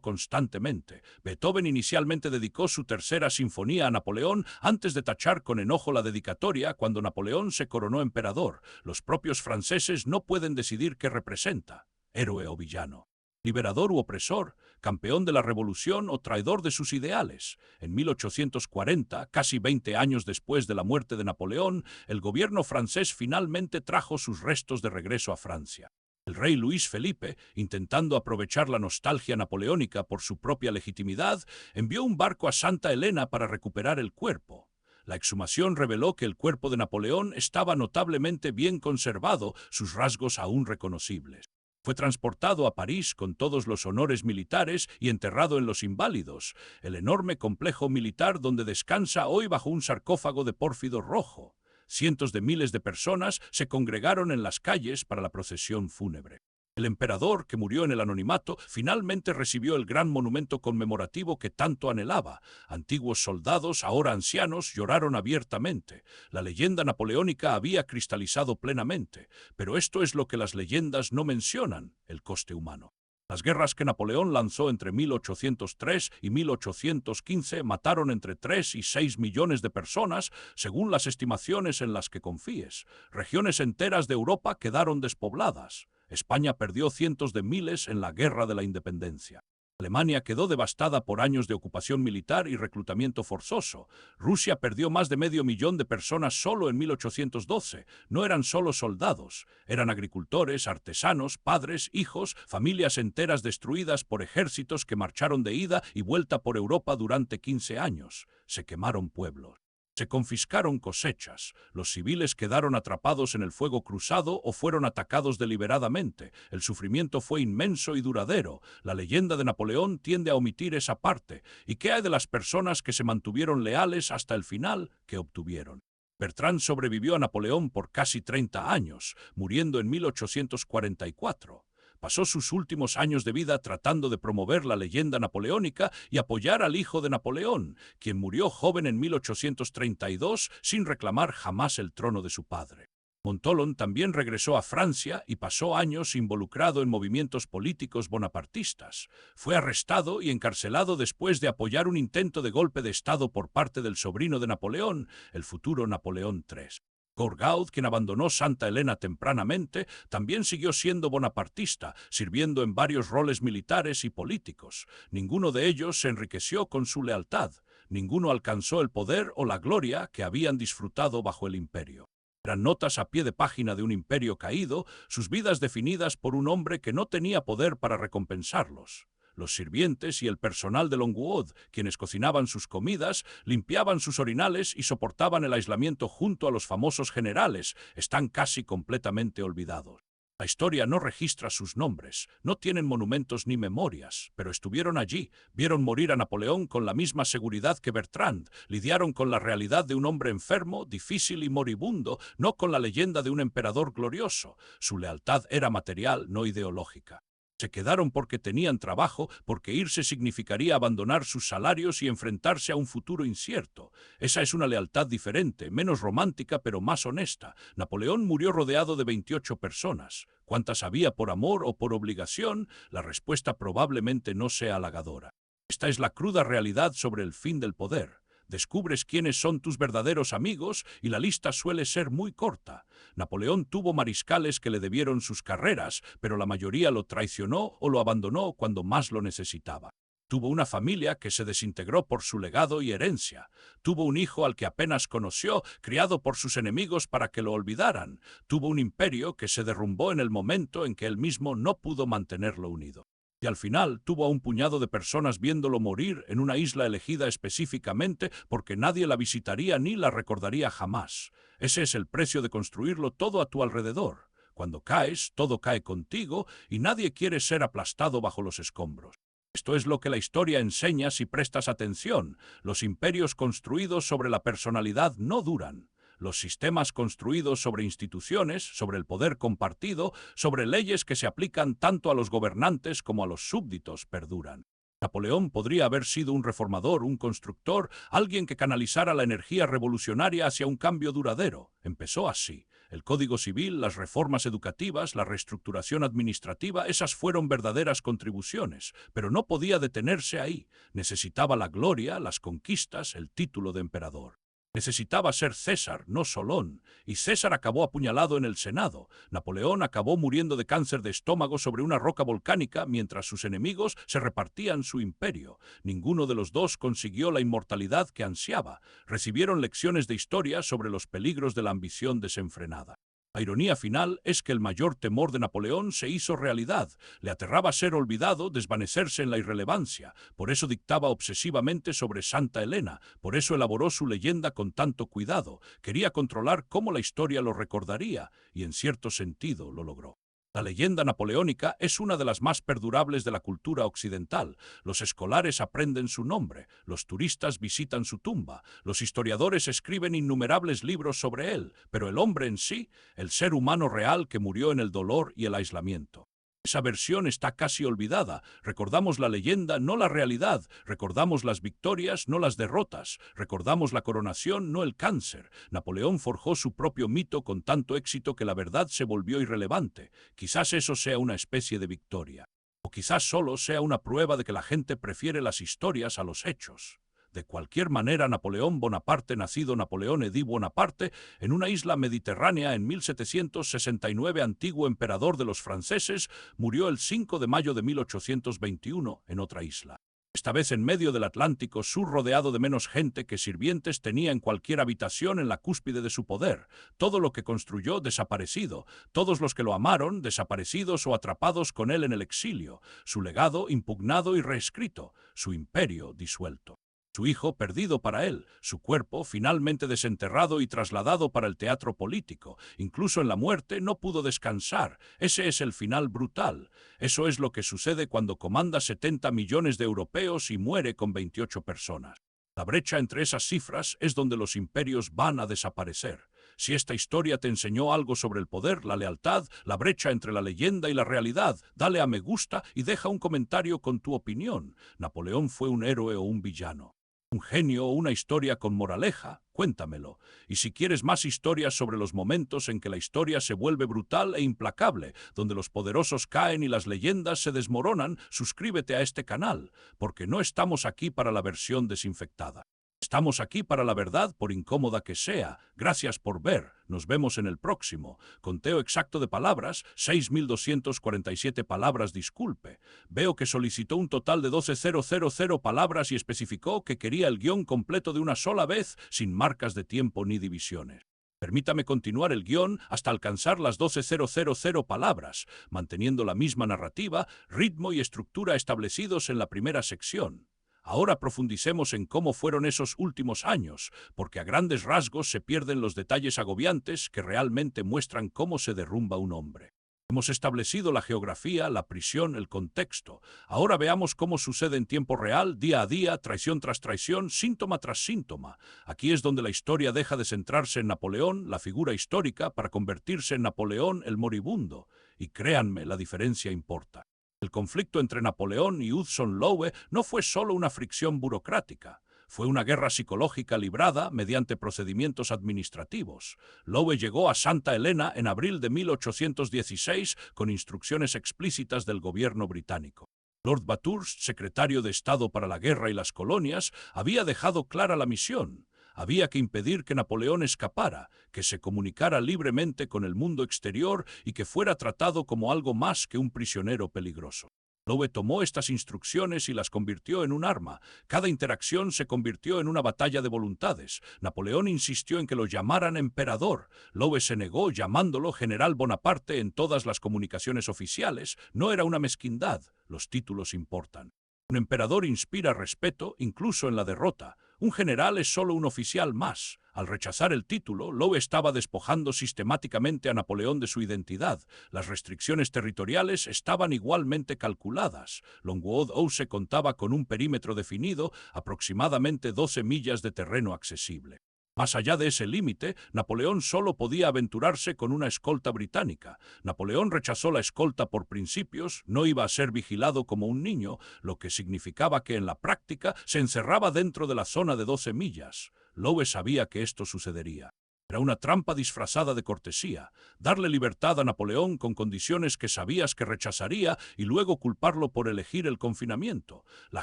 constantemente. Beethoven inicialmente dedicó su tercera sinfonía a Napoleón antes de tachar con enojo la dedicatoria cuando Napoleón se coronó emperador. Los propios franceses no pueden decidir qué representa, héroe o villano. Liberador u opresor, campeón de la revolución o traidor de sus ideales. En 1840, casi 20 años después de la muerte de Napoleón, el gobierno francés finalmente trajo sus restos de regreso a Francia. El rey Luis Felipe, intentando aprovechar la nostalgia napoleónica por su propia legitimidad, envió un barco a Santa Elena para recuperar el cuerpo. La exhumación reveló que el cuerpo de Napoleón estaba notablemente bien conservado, sus rasgos aún reconocibles. Fue transportado a París con todos los honores militares y enterrado en Los Inválidos, el enorme complejo militar donde descansa hoy bajo un sarcófago de pórfido rojo. Cientos de miles de personas se congregaron en las calles para la procesión fúnebre. El emperador, que murió en el anonimato, finalmente recibió el gran monumento conmemorativo que tanto anhelaba. Antiguos soldados, ahora ancianos, lloraron abiertamente. La leyenda napoleónica había cristalizado plenamente, pero esto es lo que las leyendas no mencionan, el coste humano. Las guerras que Napoleón lanzó entre 1803 y 1815 mataron entre 3 y 6 millones de personas, según las estimaciones en las que confíes. Regiones enteras de Europa quedaron despobladas. España perdió cientos de miles en la Guerra de la Independencia. Alemania quedó devastada por años de ocupación militar y reclutamiento forzoso. Rusia perdió más de 500.000 de personas solo en 1812. No eran solo soldados, eran agricultores, artesanos, padres, hijos, familias enteras destruidas por ejércitos que marcharon de ida y vuelta por Europa durante 15 años. Se quemaron pueblos. Se confiscaron cosechas, los civiles quedaron atrapados en el fuego cruzado o fueron atacados deliberadamente. El sufrimiento fue inmenso y duradero. La leyenda de Napoleón tiende a omitir esa parte. ¿Y qué hay de las personas que se mantuvieron leales hasta el final? ¿Qué obtuvieron? Bertrand sobrevivió a Napoleón por casi 30 años, muriendo en 1844. Pasó sus últimos años de vida tratando de promover la leyenda napoleónica y apoyar al hijo de Napoleón, quien murió joven en 1832 sin reclamar jamás el trono de su padre. Montholon también regresó a Francia y pasó años involucrado en movimientos políticos bonapartistas. Fue arrestado y encarcelado después de apoyar un intento de golpe de Estado por parte del sobrino de Napoleón, el futuro Napoleón III. Gourgaud, quien abandonó Santa Elena tempranamente, también siguió siendo bonapartista, sirviendo en varios roles militares y políticos. Ninguno de ellos se enriqueció con su lealtad. Ninguno alcanzó el poder o la gloria que habían disfrutado bajo el imperio. Eran notas a pie de página de un imperio caído, sus vidas definidas por un hombre que no tenía poder para recompensarlos. Los sirvientes y el personal de Longwood, quienes cocinaban sus comidas, limpiaban sus orinales y soportaban el aislamiento junto a los famosos generales, están casi completamente olvidados. La historia no registra sus nombres, no tienen monumentos ni memorias, pero estuvieron allí, vieron morir a Napoleón con la misma seguridad que Bertrand, lidiaron con la realidad de un hombre enfermo, difícil y moribundo, no con la leyenda de un emperador glorioso. Su lealtad era material, no ideológica. Se quedaron porque tenían trabajo, porque irse significaría abandonar sus salarios y enfrentarse a un futuro incierto. Esa es una lealtad diferente, menos romántica pero más honesta. Napoleón murió rodeado de 28 personas. ¿Cuántas había por amor o por obligación? La respuesta probablemente no sea halagadora. Esta es la cruda realidad sobre el fin del poder. Descubres quiénes son tus verdaderos amigos y la lista suele ser muy corta. Napoleón tuvo mariscales que le debieron sus carreras, pero la mayoría lo traicionó o lo abandonó cuando más lo necesitaba. Tuvo una familia que se desintegró por su legado y herencia. Tuvo un hijo al que apenas conoció, criado por sus enemigos para que lo olvidaran. Tuvo un imperio que se derrumbó en el momento en que él mismo no pudo mantenerlo unido. Y al final tuvo a un puñado de personas viéndolo morir en una isla elegida específicamente porque nadie la visitaría ni la recordaría jamás. Ese es el precio de construirlo todo a tu alrededor. Cuando caes, todo cae contigo y nadie quiere ser aplastado bajo los escombros. Esto es lo que la historia enseña si prestas atención. Los imperios construidos sobre la personalidad no duran. Los sistemas construidos sobre instituciones, sobre el poder compartido, sobre leyes que se aplican tanto a los gobernantes como a los súbditos, perduran. Napoleón podría haber sido un reformador, un constructor, alguien que canalizara la energía revolucionaria hacia un cambio duradero. Empezó así. El Código Civil, las reformas educativas, la reestructuración administrativa, esas fueron verdaderas contribuciones, pero no podía detenerse ahí. Necesitaba la gloria, las conquistas, el título de emperador. Necesitaba ser César, no Solón, y César acabó apuñalado en el Senado. Napoleón acabó muriendo de cáncer de estómago sobre una roca volcánica mientras sus enemigos se repartían su imperio. Ninguno de los dos consiguió la inmortalidad que ansiaba. Recibieron lecciones de historia sobre los peligros de la ambición desenfrenada. La ironía final es que el mayor temor de Napoleón se hizo realidad. Le aterraba ser olvidado, desvanecerse en la irrelevancia. Por eso dictaba obsesivamente sobre Santa Elena. Por eso elaboró su leyenda con tanto cuidado. Quería controlar cómo la historia lo recordaría, y en cierto sentido lo logró. La leyenda napoleónica es una de las más perdurables de la cultura occidental. Los escolares aprenden su nombre, los turistas visitan su tumba, los historiadores escriben innumerables libros sobre él, pero el hombre en sí, el ser humano real que murió en el dolor y el aislamiento. Esa versión está casi olvidada. Recordamos la leyenda, no la realidad. Recordamos las victorias, no las derrotas. Recordamos la coronación, no el cáncer. Napoleón forjó su propio mito con tanto éxito que la verdad se volvió irrelevante. Quizás eso sea una especie de victoria. O quizás solo sea una prueba de que la gente prefiere las historias a los hechos. De cualquier manera, Napoleón Bonaparte, nacido Napoleón Eddy Bonaparte, en una isla mediterránea en 1769, antiguo emperador de los franceses, murió el 5 de mayo de 1821 en otra isla. Esta vez en medio del Atlántico Sur, rodeado de menos gente que sirvientes tenía en cualquier habitación en la cúspide de su poder. Todo lo que construyó desaparecido, todos los que lo amaron desaparecidos o atrapados con él en el exilio, su legado impugnado y reescrito, su imperio disuelto. Su hijo perdido para él, su cuerpo finalmente desenterrado y trasladado para el teatro político. Incluso en la muerte no pudo descansar. Ese es el final brutal. Eso es lo que sucede cuando comanda 70 millones de europeos y muere con 28 personas. La brecha entre esas cifras es donde los imperios van a desaparecer. Si esta historia te enseñó algo sobre el poder, la lealtad, la brecha entre la leyenda y la realidad, dale a me gusta y deja un comentario con tu opinión. ¿Napoleón fue un héroe o un villano? ¿Un genio o una historia con moraleja? Cuéntamelo. Y si quieres más historias sobre los momentos en que la historia se vuelve brutal e implacable, donde los poderosos caen y las leyendas se desmoronan, suscríbete a este canal, porque no estamos aquí para la versión desinfectada. Estamos aquí para la verdad, por incómoda que sea. Gracias por ver. Nos vemos en el próximo. Conteo exacto de palabras, 6.247 palabras, disculpe. Veo que solicitó un total de 12.000 palabras y especificó que quería el guión completo de una sola vez, sin marcas de tiempo ni divisiones. Permítame continuar el guión hasta alcanzar las 12.000 palabras, manteniendo la misma narrativa, ritmo y estructura establecidos en la primera sección. Ahora profundicemos en cómo fueron esos últimos años, porque a grandes rasgos se pierden los detalles agobiantes que realmente muestran cómo se derrumba un hombre. Hemos establecido la geografía, la prisión, el contexto. Ahora veamos cómo sucede en tiempo real, día a día, traición tras traición, síntoma tras síntoma. Aquí es donde la historia deja de centrarse en Napoleón, la figura histórica, para convertirse en Napoleón el moribundo. Y créanme, la diferencia importa. El conflicto entre Napoleón y Hudson Lowe no fue solo una fricción burocrática. Fue una guerra psicológica librada mediante procedimientos administrativos. Lowe llegó a Santa Elena en abril de 1816 con instrucciones explícitas del gobierno británico. Lord Bathurst, secretario de Estado para la Guerra y las Colonias, había dejado clara la misión. Había que impedir que Napoleón escapara, que se comunicara libremente con el mundo exterior y que fuera tratado como algo más que un prisionero peligroso. Lowe tomó estas instrucciones y las convirtió en un arma. Cada interacción se convirtió en una batalla de voluntades. Napoleón insistió en que lo llamaran emperador. Lowe se negó, llamándolo general Bonaparte en todas las comunicaciones oficiales. No era una mezquindad. Los títulos importan. Un emperador inspira respeto, incluso en la derrota. Un general es solo un oficial más. Al rechazar el título, Lowe estaba despojando sistemáticamente a Napoleón de su identidad. Las restricciones territoriales estaban igualmente calculadas. Longueau-Ouse contaba con un perímetro definido, aproximadamente 12 millas de terreno accesible. Más allá de ese límite, Napoleón solo podía aventurarse con una escolta británica. Napoleón rechazó la escolta por principios, no iba a ser vigilado como un niño, lo que significaba que en la práctica se encerraba dentro de la zona de 12 millas. Lowe sabía que esto sucedería. Era una trampa disfrazada de cortesía, darle libertad a Napoleón con condiciones que sabías que rechazaría y luego culparlo por elegir el confinamiento. La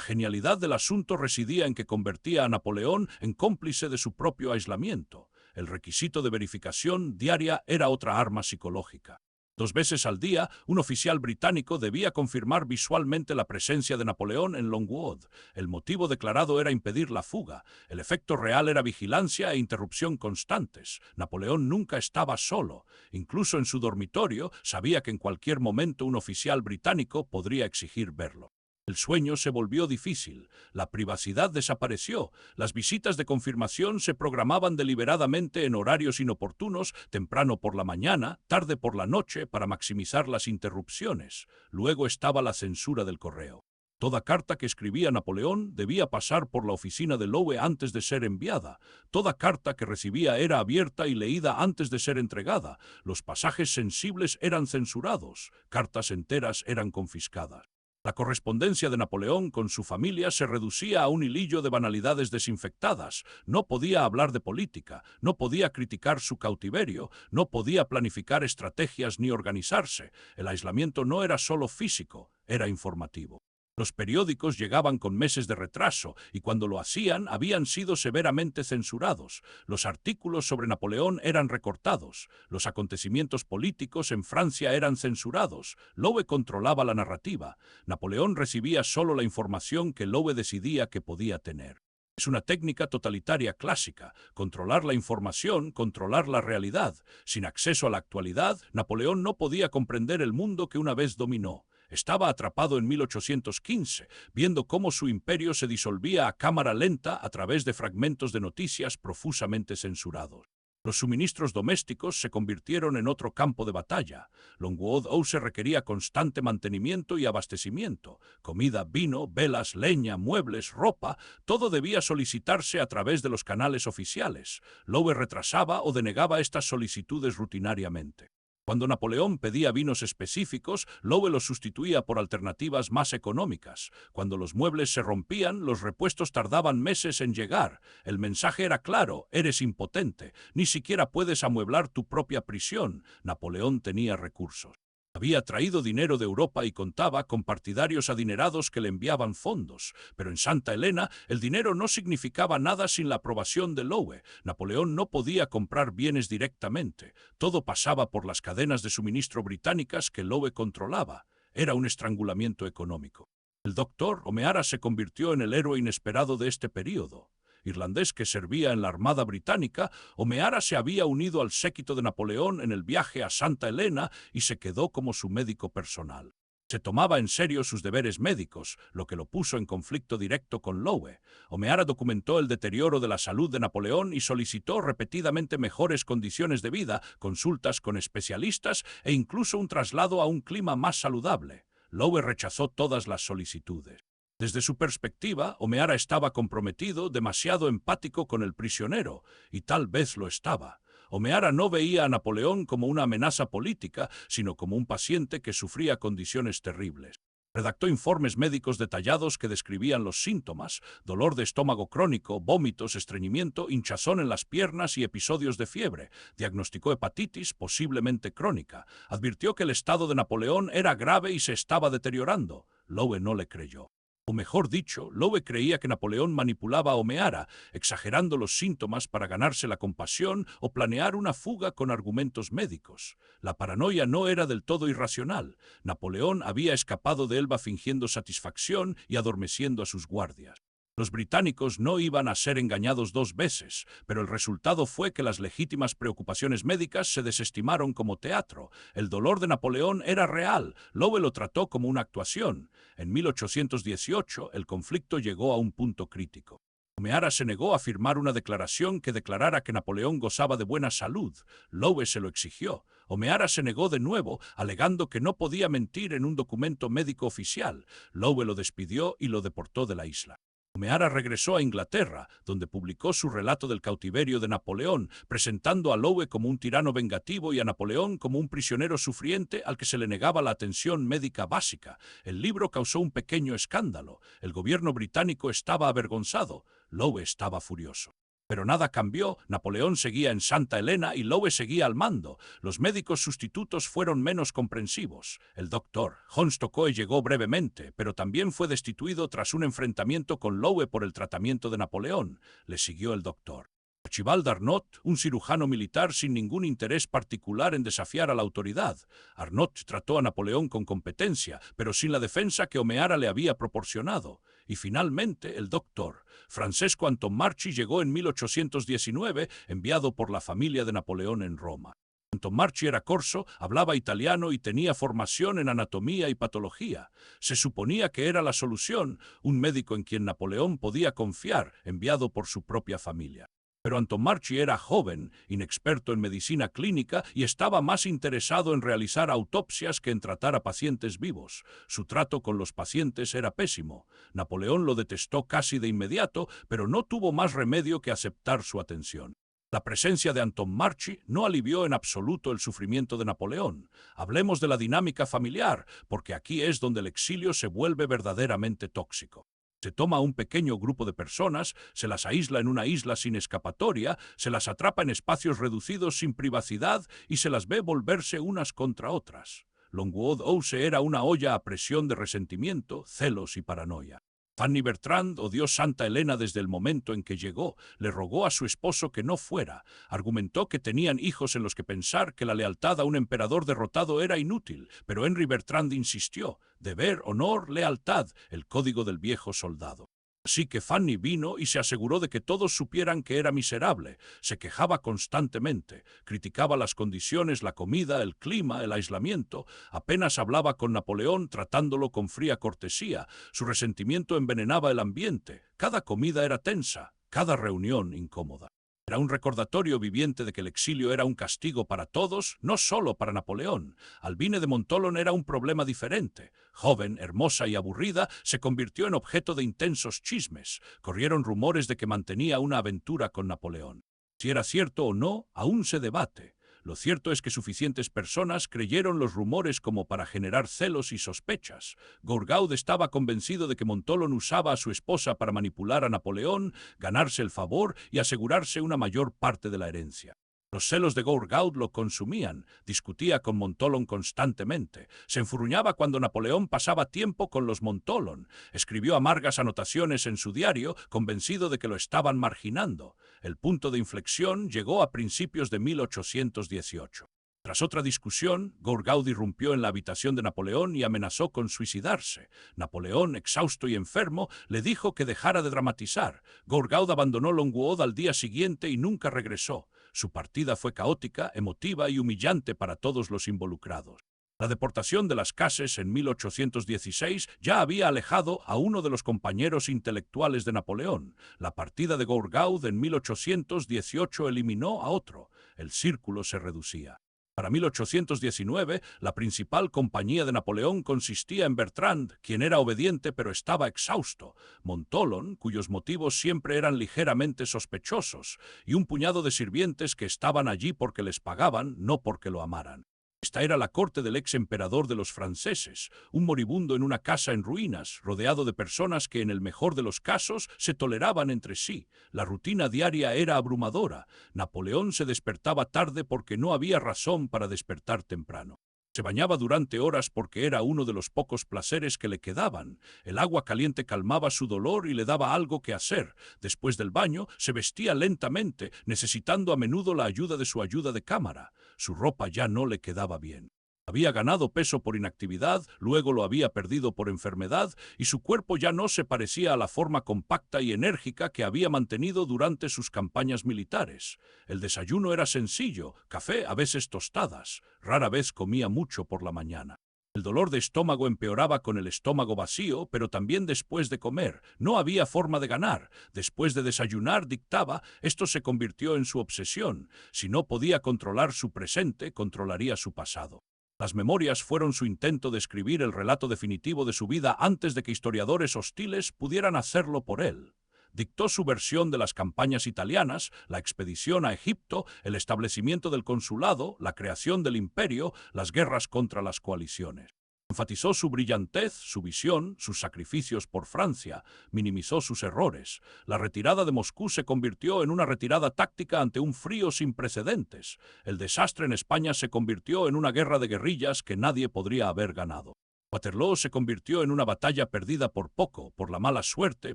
genialidad del asunto residía en que convertía a Napoleón en cómplice de su propio aislamiento. El requisito de verificación diaria era otra arma psicológica. 2 veces al día, un oficial británico debía confirmar visualmente la presencia de Napoleón en Longwood. El motivo declarado era impedir la fuga. El efecto real era vigilancia e interrupción constantes. Napoleón nunca estaba solo. Incluso en su dormitorio sabía que en cualquier momento un oficial británico podría exigir verlo. El sueño se volvió difícil, la privacidad desapareció, las visitas de confirmación se programaban deliberadamente en horarios inoportunos, temprano por la mañana, tarde por la noche, para maximizar las interrupciones. Luego estaba la censura del correo. Toda carta que escribía Napoleón debía pasar por la oficina de Lowe antes de ser enviada. Toda carta que recibía era abierta y leída antes de ser entregada. Los pasajes sensibles eran censurados, cartas enteras eran confiscadas. La correspondencia de Napoleón con su familia se reducía a un hilillo de banalidades desinfectadas. No podía hablar de política, no podía criticar su cautiverio, no podía planificar estrategias ni organizarse. El aislamiento no era solo físico, era informativo. Los periódicos llegaban con meses de retraso y cuando lo hacían habían sido severamente censurados. Los artículos sobre Napoleón eran recortados. Los acontecimientos políticos en Francia eran censurados. Lowe controlaba la narrativa. Napoleón recibía solo la información que Lowe decidía que podía tener. Es una técnica totalitaria clásica, controlar la información, controlar la realidad. Sin acceso a la actualidad, Napoleón no podía comprender el mundo que una vez dominó. Estaba atrapado en 1815, viendo cómo su imperio se disolvía a cámara lenta a través de fragmentos de noticias profusamente censurados. Los suministros domésticos se convirtieron en otro campo de batalla. Longueau-Ouse requería constante mantenimiento y abastecimiento. Comida, vino, velas, leña, muebles, ropa, todo debía solicitarse a través de los canales oficiales. Lowe retrasaba o denegaba estas solicitudes rutinariamente. Cuando Napoleón pedía vinos específicos, Lowe los sustituía por alternativas más económicas. Cuando los muebles se rompían, los repuestos tardaban meses en llegar. El mensaje era claro: eres impotente, ni siquiera puedes amueblar tu propia prisión. Napoleón tenía recursos. Había traído dinero de Europa y contaba con partidarios adinerados que le enviaban fondos, pero en Santa Elena el dinero no significaba nada sin la aprobación de Lowe. Napoleón no podía comprar bienes directamente. Todo pasaba por las cadenas de suministro británicas que Lowe controlaba. Era un estrangulamiento económico. El doctor O'Meara se convirtió en el héroe inesperado de este período. Irlandés que servía en la Armada Británica, O'Meara se había unido al séquito de Napoleón en el viaje a Santa Elena y se quedó como su médico personal. Se tomaba en serio sus deberes médicos, lo que lo puso en conflicto directo con Lowe. O'Meara documentó el deterioro de la salud de Napoleón y solicitó repetidamente mejores condiciones de vida, consultas con especialistas e incluso un traslado a un clima más saludable. Lowe rechazó todas las solicitudes. Desde su perspectiva, O'Meara estaba comprometido, demasiado empático con el prisionero, y tal vez lo estaba. O'Meara no veía a Napoleón como una amenaza política, sino como un paciente que sufría condiciones terribles. Redactó informes médicos detallados que describían los síntomas: dolor de estómago crónico, vómitos, estreñimiento, hinchazón en las piernas y episodios de fiebre. Diagnosticó hepatitis, posiblemente crónica. Advirtió que el estado de Napoleón era grave y se estaba deteriorando. Lowe no le creyó. O mejor dicho, Lowe creía que Napoleón manipulaba a Omeara, exagerando los síntomas para ganarse la compasión o planear una fuga con argumentos médicos. La paranoia no era del todo irracional. Napoleón había escapado de Elba fingiendo satisfacción y adormeciendo a sus guardias. Los británicos no iban a ser engañados dos veces, pero el resultado fue que las legítimas preocupaciones médicas se desestimaron como teatro. El dolor de Napoleón era real. Lowe lo trató como una actuación. En 1818, el conflicto llegó a un punto crítico. Omeara se negó a firmar una declaración que declarara que Napoleón gozaba de buena salud. Lowe se lo exigió. Omeara se negó de nuevo, alegando que no podía mentir en un documento médico oficial. Lowe lo despidió y lo deportó de la isla. Omeara regresó a Inglaterra, donde publicó su relato del cautiverio de Napoleón, presentando a Lowe como un tirano vengativo y a Napoleón como un prisionero sufriente al que se le negaba la atención médica básica. El libro causó un pequeño escándalo. El gobierno británico estaba avergonzado. Lowe estaba furioso. Pero nada cambió. Napoleón seguía en Santa Elena y Lowe seguía al mando. Los médicos sustitutos fueron menos comprensivos. El doctor Hans Tocqueville llegó brevemente, pero también fue destituido tras un enfrentamiento con Lowe por el tratamiento de Napoleón. Le siguió el doctor Archibald Arnott, un cirujano militar sin ningún interés particular en desafiar a la autoridad. Arnott trató a Napoleón con competencia, pero sin la defensa que Omeara le había proporcionado. Y finalmente, el doctor Francesco Antomarchi llegó en 1819, enviado por la familia de Napoleón en Roma. Antomarchi era corso, hablaba italiano y tenía formación en anatomía y patología. Se suponía que era la solución, un médico en quien Napoleón podía confiar, enviado por su propia familia. Pero Antomarchi era joven, inexperto en medicina clínica y estaba más interesado en realizar autopsias que en tratar a pacientes vivos. Su trato con los pacientes era pésimo. Napoleón lo detestó casi de inmediato, pero no tuvo más remedio que aceptar su atención. La presencia de Antomarchi no alivió en absoluto el sufrimiento de Napoleón. Hablemos de la dinámica familiar, porque aquí es donde el exilio se vuelve verdaderamente tóxico. Se toma a un pequeño grupo de personas, se las aísla en una isla sin escapatoria, se las atrapa en espacios reducidos sin privacidad y se las ve volverse unas contra otras. Longwood House era una olla a presión de resentimiento, celos y paranoia. Fanny Bertrand odió Santa Elena desde el momento en que llegó. Le rogó a su esposo que no fuera. Argumentó que tenían hijos en los que pensar que la lealtad a un emperador derrotado era inútil, pero Henry Bertrand insistió. Deber, honor, lealtad, el código del viejo soldado. Así que Fanny vino y se aseguró de que todos supieran que era miserable. Se quejaba constantemente, criticaba las condiciones, la comida, el clima, el aislamiento. Apenas hablaba con Napoleón, tratándolo con fría cortesía. Su resentimiento envenenaba el ambiente. Cada comida era tensa, cada reunión incómoda. Era un recordatorio viviente de que el exilio era un castigo para todos, no solo para Napoleón. Albine de Montholon era un problema diferente. Joven, hermosa y aburrida, se convirtió en objeto de intensos chismes. Corrieron rumores de que mantenía una aventura con Napoleón. Si era cierto o no, aún se debate. Lo cierto es que suficientes personas creyeron los rumores como para generar celos y sospechas. Gourgaud estaba convencido de que Montholon usaba a su esposa para manipular a Napoleón, ganarse el favor y asegurarse una mayor parte de la herencia. Los celos de Gourgaud lo consumían, discutía con Montholon constantemente, se enfurruñaba cuando Napoleón pasaba tiempo con los Montholon, escribió amargas anotaciones en su diario, convencido de que lo estaban marginando. El punto de inflexión llegó a principios de 1818. Tras otra discusión, Gourgaud irrumpió en la habitación de Napoleón y amenazó con suicidarse. Napoleón, exhausto y enfermo, le dijo que dejara de dramatizar. Gourgaud abandonó Longwood al día siguiente y nunca regresó. Su partida fue caótica, emotiva y humillante para todos los involucrados. La deportación de las Cases en 1816 ya había alejado a uno de los compañeros intelectuales de Napoleón. La partida de Gourgaud en 1818 eliminó a otro. El círculo se reducía. Para 1819, la principal compañía de Napoleón consistía en Bertrand, quien era obediente pero estaba exhausto, Montholon, cuyos motivos siempre eran ligeramente sospechosos, y un puñado de sirvientes que estaban allí porque les pagaban, no porque lo amaran. Esta era la corte del ex emperador de los franceses, un moribundo en una casa en ruinas, rodeado de personas que en el mejor de los casos se toleraban entre sí. La rutina diaria era abrumadora. Napoleón se despertaba tarde porque no había razón para despertar temprano. Se bañaba durante horas porque era uno de los pocos placeres que le quedaban. El agua caliente calmaba su dolor y le daba algo que hacer. Después del baño, se vestía lentamente, necesitando a menudo la ayuda de su ayuda de cámara. Su ropa ya no le quedaba bien. Había ganado peso por inactividad, luego lo había perdido por enfermedad, y su cuerpo ya no se parecía a la forma compacta y enérgica que había mantenido durante sus campañas militares. El desayuno era sencillo, café, a veces tostadas. Rara vez comía mucho por la mañana. El dolor de estómago empeoraba con el estómago vacío, pero también después de comer. No había forma de ganar. Después de desayunar, dictaba, esto se convirtió en su obsesión. Si no podía controlar su presente, controlaría su pasado. Las memorias fueron su intento de escribir el relato definitivo de su vida antes de que historiadores hostiles pudieran hacerlo por él. Dictó su versión de las campañas italianas, la expedición a Egipto, el establecimiento del consulado, la creación del imperio, las guerras contra las coaliciones. Enfatizó su brillantez, su visión, sus sacrificios por Francia, minimizó sus errores. La retirada de Moscú se convirtió en una retirada táctica ante un frío sin precedentes. El desastre en España se convirtió en una guerra de guerrillas que nadie podría haber ganado. Waterloo se convirtió en una batalla perdida por poco, por la mala suerte,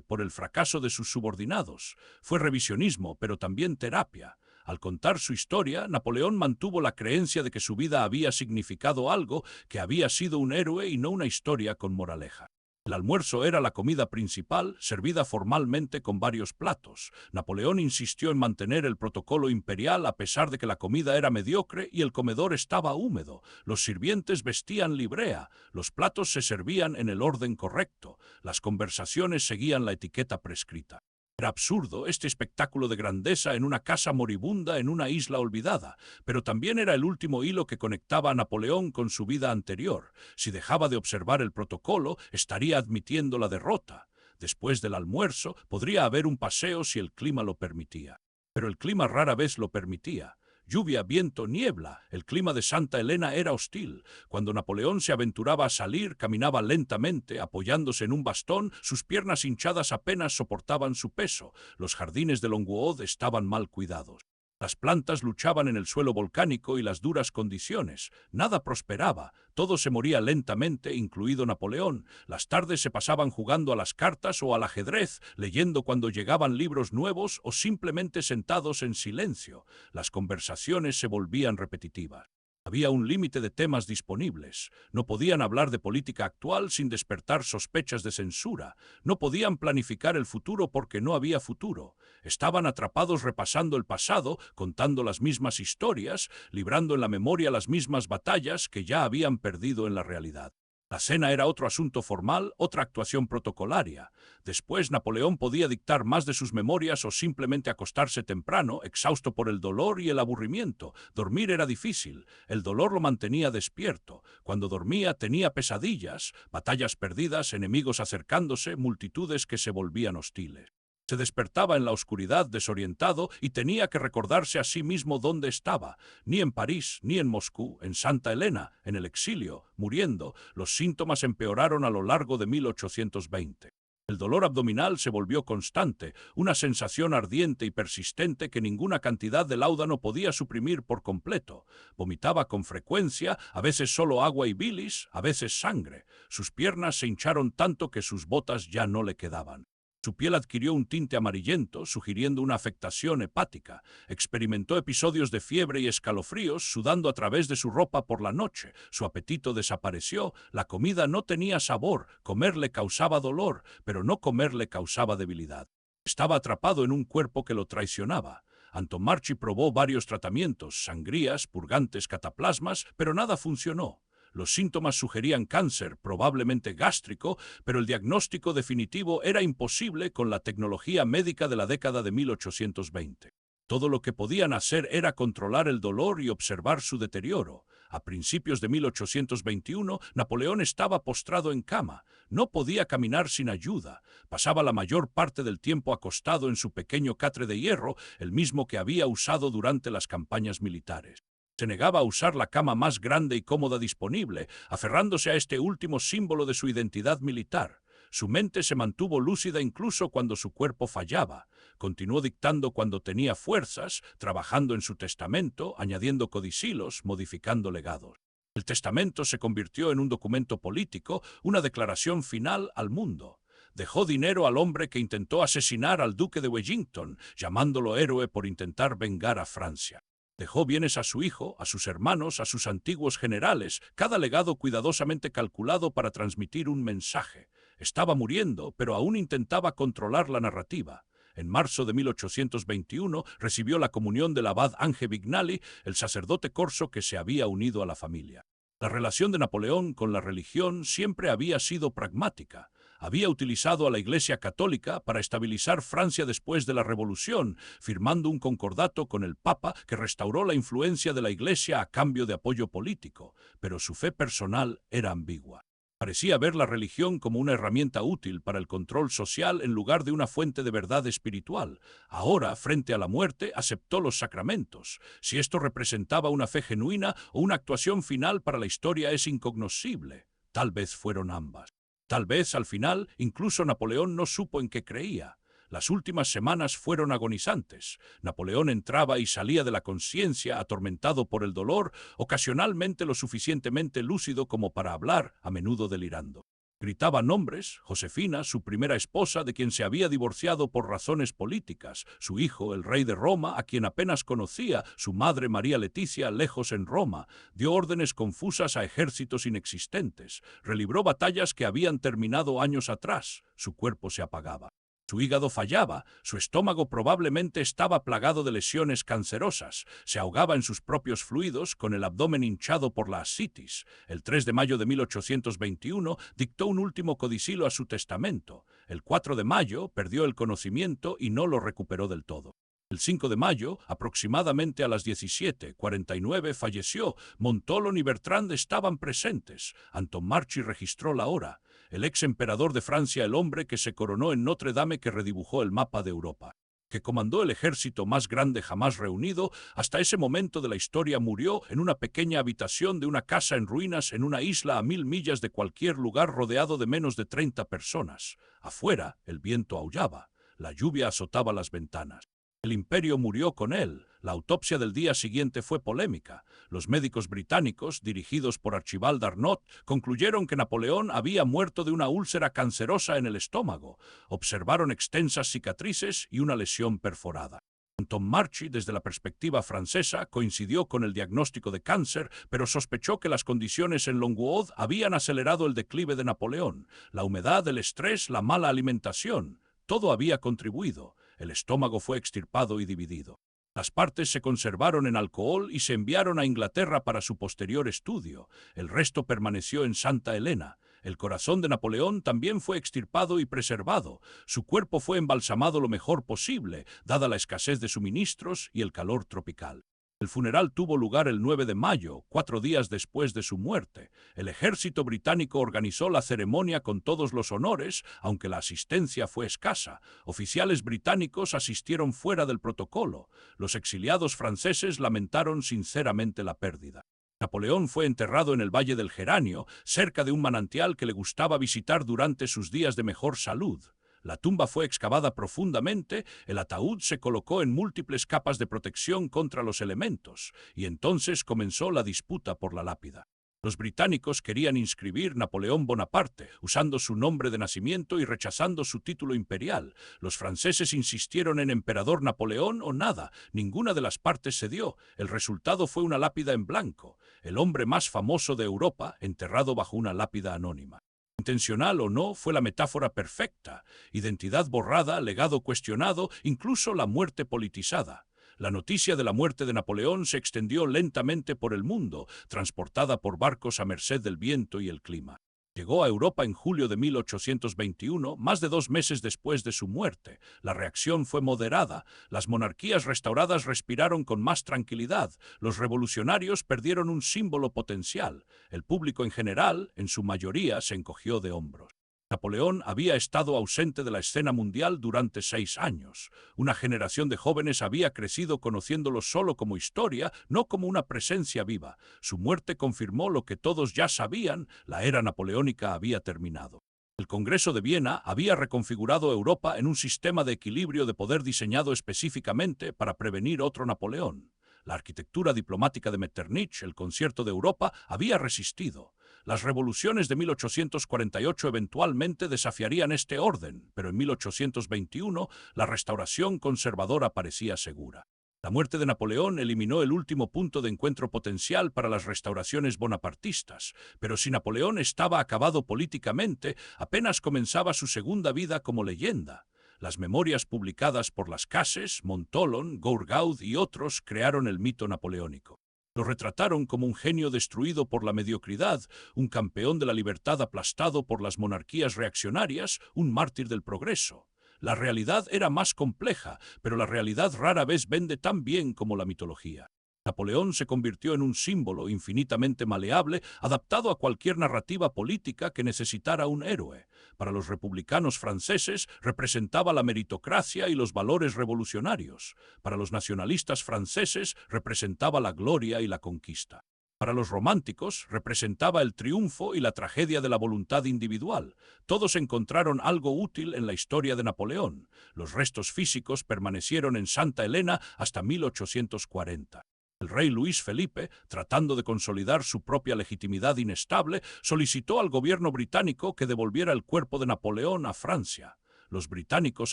por el fracaso de sus subordinados. Fue revisionismo, pero también terapia. Al contar su historia, Napoleón mantuvo la creencia de que su vida había significado algo, que había sido un héroe y no una historia con moraleja. El almuerzo era la comida principal, servida formalmente con varios platos. Napoleón insistió en mantener el protocolo imperial a pesar de que la comida era mediocre y el comedor estaba húmedo. Los sirvientes vestían librea, los platos se servían en el orden correcto, las conversaciones seguían la etiqueta prescrita. Era absurdo este espectáculo de grandeza en una casa moribunda en una isla olvidada, pero también era el último hilo que conectaba a Napoleón con su vida anterior. Si dejaba de observar el protocolo, estaría admitiendo la derrota. Después del almuerzo, podría haber un paseo si el clima lo permitía. Pero el clima rara vez lo permitía. Lluvia, viento, niebla. El clima de Santa Elena era hostil. Cuando Napoleón se aventuraba a salir, caminaba lentamente, apoyándose en un bastón, sus piernas hinchadas apenas soportaban su peso. Los jardines de Longueau estaban mal cuidados. Las plantas luchaban en el suelo volcánico y las duras condiciones. Nada prosperaba. Todo se moría lentamente, incluido Napoleón. Las tardes se pasaban jugando a las cartas o al ajedrez, leyendo cuando llegaban libros nuevos o simplemente sentados en silencio. Las conversaciones se volvían repetitivas. Había un límite de temas disponibles. No podían hablar de política actual sin despertar sospechas de censura. No podían planificar el futuro porque no había futuro. Estaban atrapados repasando el pasado, contando las mismas historias, librando en la memoria las mismas batallas que ya habían perdido en la realidad. La cena era otro asunto formal, otra actuación protocolaria. Después Napoleón podía dictar más de sus memorias o simplemente acostarse temprano, exhausto por el dolor y el aburrimiento. Dormir era difícil. El dolor lo mantenía despierto. Cuando dormía tenía pesadillas, batallas perdidas, enemigos acercándose, multitudes que se volvían hostiles. Se despertaba en la oscuridad desorientado y tenía que recordarse a sí mismo dónde estaba. Ni en París, ni en Moscú, en Santa Elena, en el exilio, muriendo. Los síntomas empeoraron a lo largo de 1820. El dolor abdominal se volvió constante, una sensación ardiente y persistente que ninguna cantidad de láudano podía suprimir por completo. Vomitaba con frecuencia, a veces solo agua y bilis, a veces sangre. Sus piernas se hincharon tanto que sus botas ya no le quedaban. Su piel adquirió un tinte amarillento, sugiriendo una afectación hepática. Experimentó episodios de fiebre y escalofríos, sudando a través de su ropa por la noche. Su apetito desapareció, la comida no tenía sabor, comer le causaba dolor, pero no comer le causaba debilidad. Estaba atrapado en un cuerpo que lo traicionaba. Antomarchi probó varios tratamientos, sangrías, purgantes, cataplasmas, pero nada funcionó. Los síntomas sugerían cáncer, probablemente gástrico, pero el diagnóstico definitivo era imposible con la tecnología médica de la década de 1820. Todo lo que podían hacer era controlar el dolor y observar su deterioro. A principios de 1821, Napoleón estaba postrado en cama. No podía caminar sin ayuda. Pasaba la mayor parte del tiempo acostado en su pequeño catre de hierro, el mismo que había usado durante las campañas militares. Se negaba a usar la cama más grande y cómoda disponible, aferrándose a este último símbolo de su identidad militar. Su mente se mantuvo lúcida incluso cuando su cuerpo fallaba. Continuó dictando cuando tenía fuerzas, trabajando en su testamento, añadiendo codicillos, modificando legados. El testamento se convirtió en un documento político, una declaración final al mundo. Dejó dinero al hombre que intentó asesinar al duque de Wellington, llamándolo héroe por intentar vengar a Francia. Dejó bienes a su hijo, a sus hermanos, a sus antiguos generales, cada legado cuidadosamente calculado para transmitir un mensaje. Estaba muriendo, pero aún intentaba controlar la narrativa. En marzo de 1821 recibió la comunión del abad Ange Vignali, el sacerdote corso que se había unido a la familia. La relación de Napoleón con la religión siempre había sido pragmática. Había utilizado a la Iglesia Católica para estabilizar Francia después de la Revolución, firmando un concordato con el Papa que restauró la influencia de la Iglesia a cambio de apoyo político, pero su fe personal era ambigua. Parecía ver la religión como una herramienta útil para el control social en lugar de una fuente de verdad espiritual. Ahora, frente a la muerte, aceptó los sacramentos. Si esto representaba una fe genuina o una actuación final para la historia es incognoscible. Tal vez fueron ambas. Tal vez, al final, incluso Napoleón no supo en qué creía. Las últimas semanas fueron agonizantes. Napoleón entraba y salía de la conciencia, atormentado por el dolor, ocasionalmente lo suficientemente lúcido como para hablar, a menudo delirando. Gritaba nombres: Josefina, su primera esposa, de quien se había divorciado por razones políticas; su hijo, el rey de Roma, a quien apenas conocía; su madre, María Leticia, lejos en Roma. Dio órdenes confusas a ejércitos inexistentes. Relibró batallas que habían terminado años atrás. Su cuerpo se apagaba. Su hígado fallaba, su estómago probablemente estaba plagado de lesiones cancerosas, se ahogaba en sus propios fluidos, con el abdomen hinchado por la asitis. El 3 de mayo de 1821 dictó un último codicilo a su testamento. El 4 de mayo perdió el conocimiento y no lo recuperó del todo. El 5 de mayo, aproximadamente a las 17:49, falleció. Montolon y Bertrand estaban presentes. Antomarchi registró la hora. El ex emperador de Francia, el hombre que se coronó en Notre Dame, que redibujó el mapa de Europa, que comandó el ejército más grande jamás reunido, hasta ese momento de la historia murió en una pequeña habitación de una casa en ruinas en una isla a 1000 millas de cualquier lugar, rodeado de menos de 30 personas. Afuera, el viento aullaba, la lluvia azotaba las ventanas. El imperio murió con él. La autopsia del día siguiente fue polémica. Los médicos británicos, dirigidos por Archibald Arnott, concluyeron que Napoleón había muerto de una úlcera cancerosa en el estómago. Observaron extensas cicatrices y una lesión perforada. Antomarchi, desde la perspectiva francesa, coincidió con el diagnóstico de cáncer, pero sospechó que las condiciones en Longueau habían acelerado el declive de Napoleón. La humedad, el estrés, la mala alimentación, todo había contribuido. El estómago fue extirpado y dividido. Las partes se conservaron en alcohol y se enviaron a Inglaterra para su posterior estudio. El resto permaneció en Santa Elena. El corazón de Napoleón también fue extirpado y preservado. Su cuerpo fue embalsamado lo mejor posible, dada la escasez de suministros y el calor tropical. El funeral tuvo lugar el 9 de mayo, 4 días después de su muerte. El ejército británico organizó la ceremonia con todos los honores, aunque la asistencia fue escasa. Oficiales británicos asistieron fuera del protocolo. Los exiliados franceses lamentaron sinceramente la pérdida. Napoleón fue enterrado en el Valle del Geranio, cerca de un manantial que le gustaba visitar durante sus días de mejor salud. La tumba fue excavada profundamente, el ataúd se colocó en múltiples capas de protección contra los elementos, y entonces comenzó la disputa por la lápida. Los británicos querían inscribir Napoleón Bonaparte, usando su nombre de nacimiento y rechazando su título imperial. Los franceses insistieron en Emperador Napoleón o nada. Ninguna de las partes cedió. El resultado fue una lápida en blanco. El hombre más famoso de Europa, enterrado bajo una lápida anónima. Intencional o no, fue la metáfora perfecta. Identidad borrada, legado cuestionado, incluso la muerte politizada. La noticia de la muerte de Napoleón se extendió lentamente por el mundo, transportada por barcos a merced del viento y el clima. Llegó a Europa en julio de 1821, más de 2 meses después de su muerte. La reacción fue moderada. Las monarquías restauradas respiraron con más tranquilidad. Los revolucionarios perdieron un símbolo potencial. El público en general, en su mayoría, se encogió de hombros. Napoleón había estado ausente de la escena mundial durante 6 años. Una generación de jóvenes había crecido conociéndolo solo como historia, no como una presencia viva. Su muerte confirmó lo que todos ya sabían: la era napoleónica había terminado. El Congreso de Viena había reconfigurado Europa en un sistema de equilibrio de poder diseñado específicamente para prevenir otro Napoleón. La arquitectura diplomática de Metternich, el Concierto de Europa, había resistido. Las revoluciones de 1848 eventualmente desafiarían este orden, pero en 1821 la restauración conservadora parecía segura. La muerte de Napoleón eliminó el último punto de encuentro potencial para las restauraciones bonapartistas, pero si Napoleón estaba acabado políticamente, apenas comenzaba su segunda vida como leyenda. Las memorias publicadas por Las Cases, Montholon, Gourgaud y otros crearon el mito napoleónico. Lo retrataron como un genio destruido por la mediocridad, un campeón de la libertad aplastado por las monarquías reaccionarias, un mártir del progreso. La realidad era más compleja, pero la realidad rara vez vende tan bien como la mitología. Napoleón se convirtió en un símbolo infinitamente maleable, adaptado a cualquier narrativa política que necesitara un héroe. Para los republicanos franceses representaba la meritocracia y los valores revolucionarios. Para los nacionalistas franceses representaba la gloria y la conquista. Para los románticos representaba el triunfo y la tragedia de la voluntad individual. Todos encontraron algo útil en la historia de Napoleón. Los restos físicos permanecieron en Santa Elena hasta 1840. El rey Luis Felipe, tratando de consolidar su propia legitimidad inestable, solicitó al gobierno británico que devolviera el cuerpo de Napoleón a Francia. Los británicos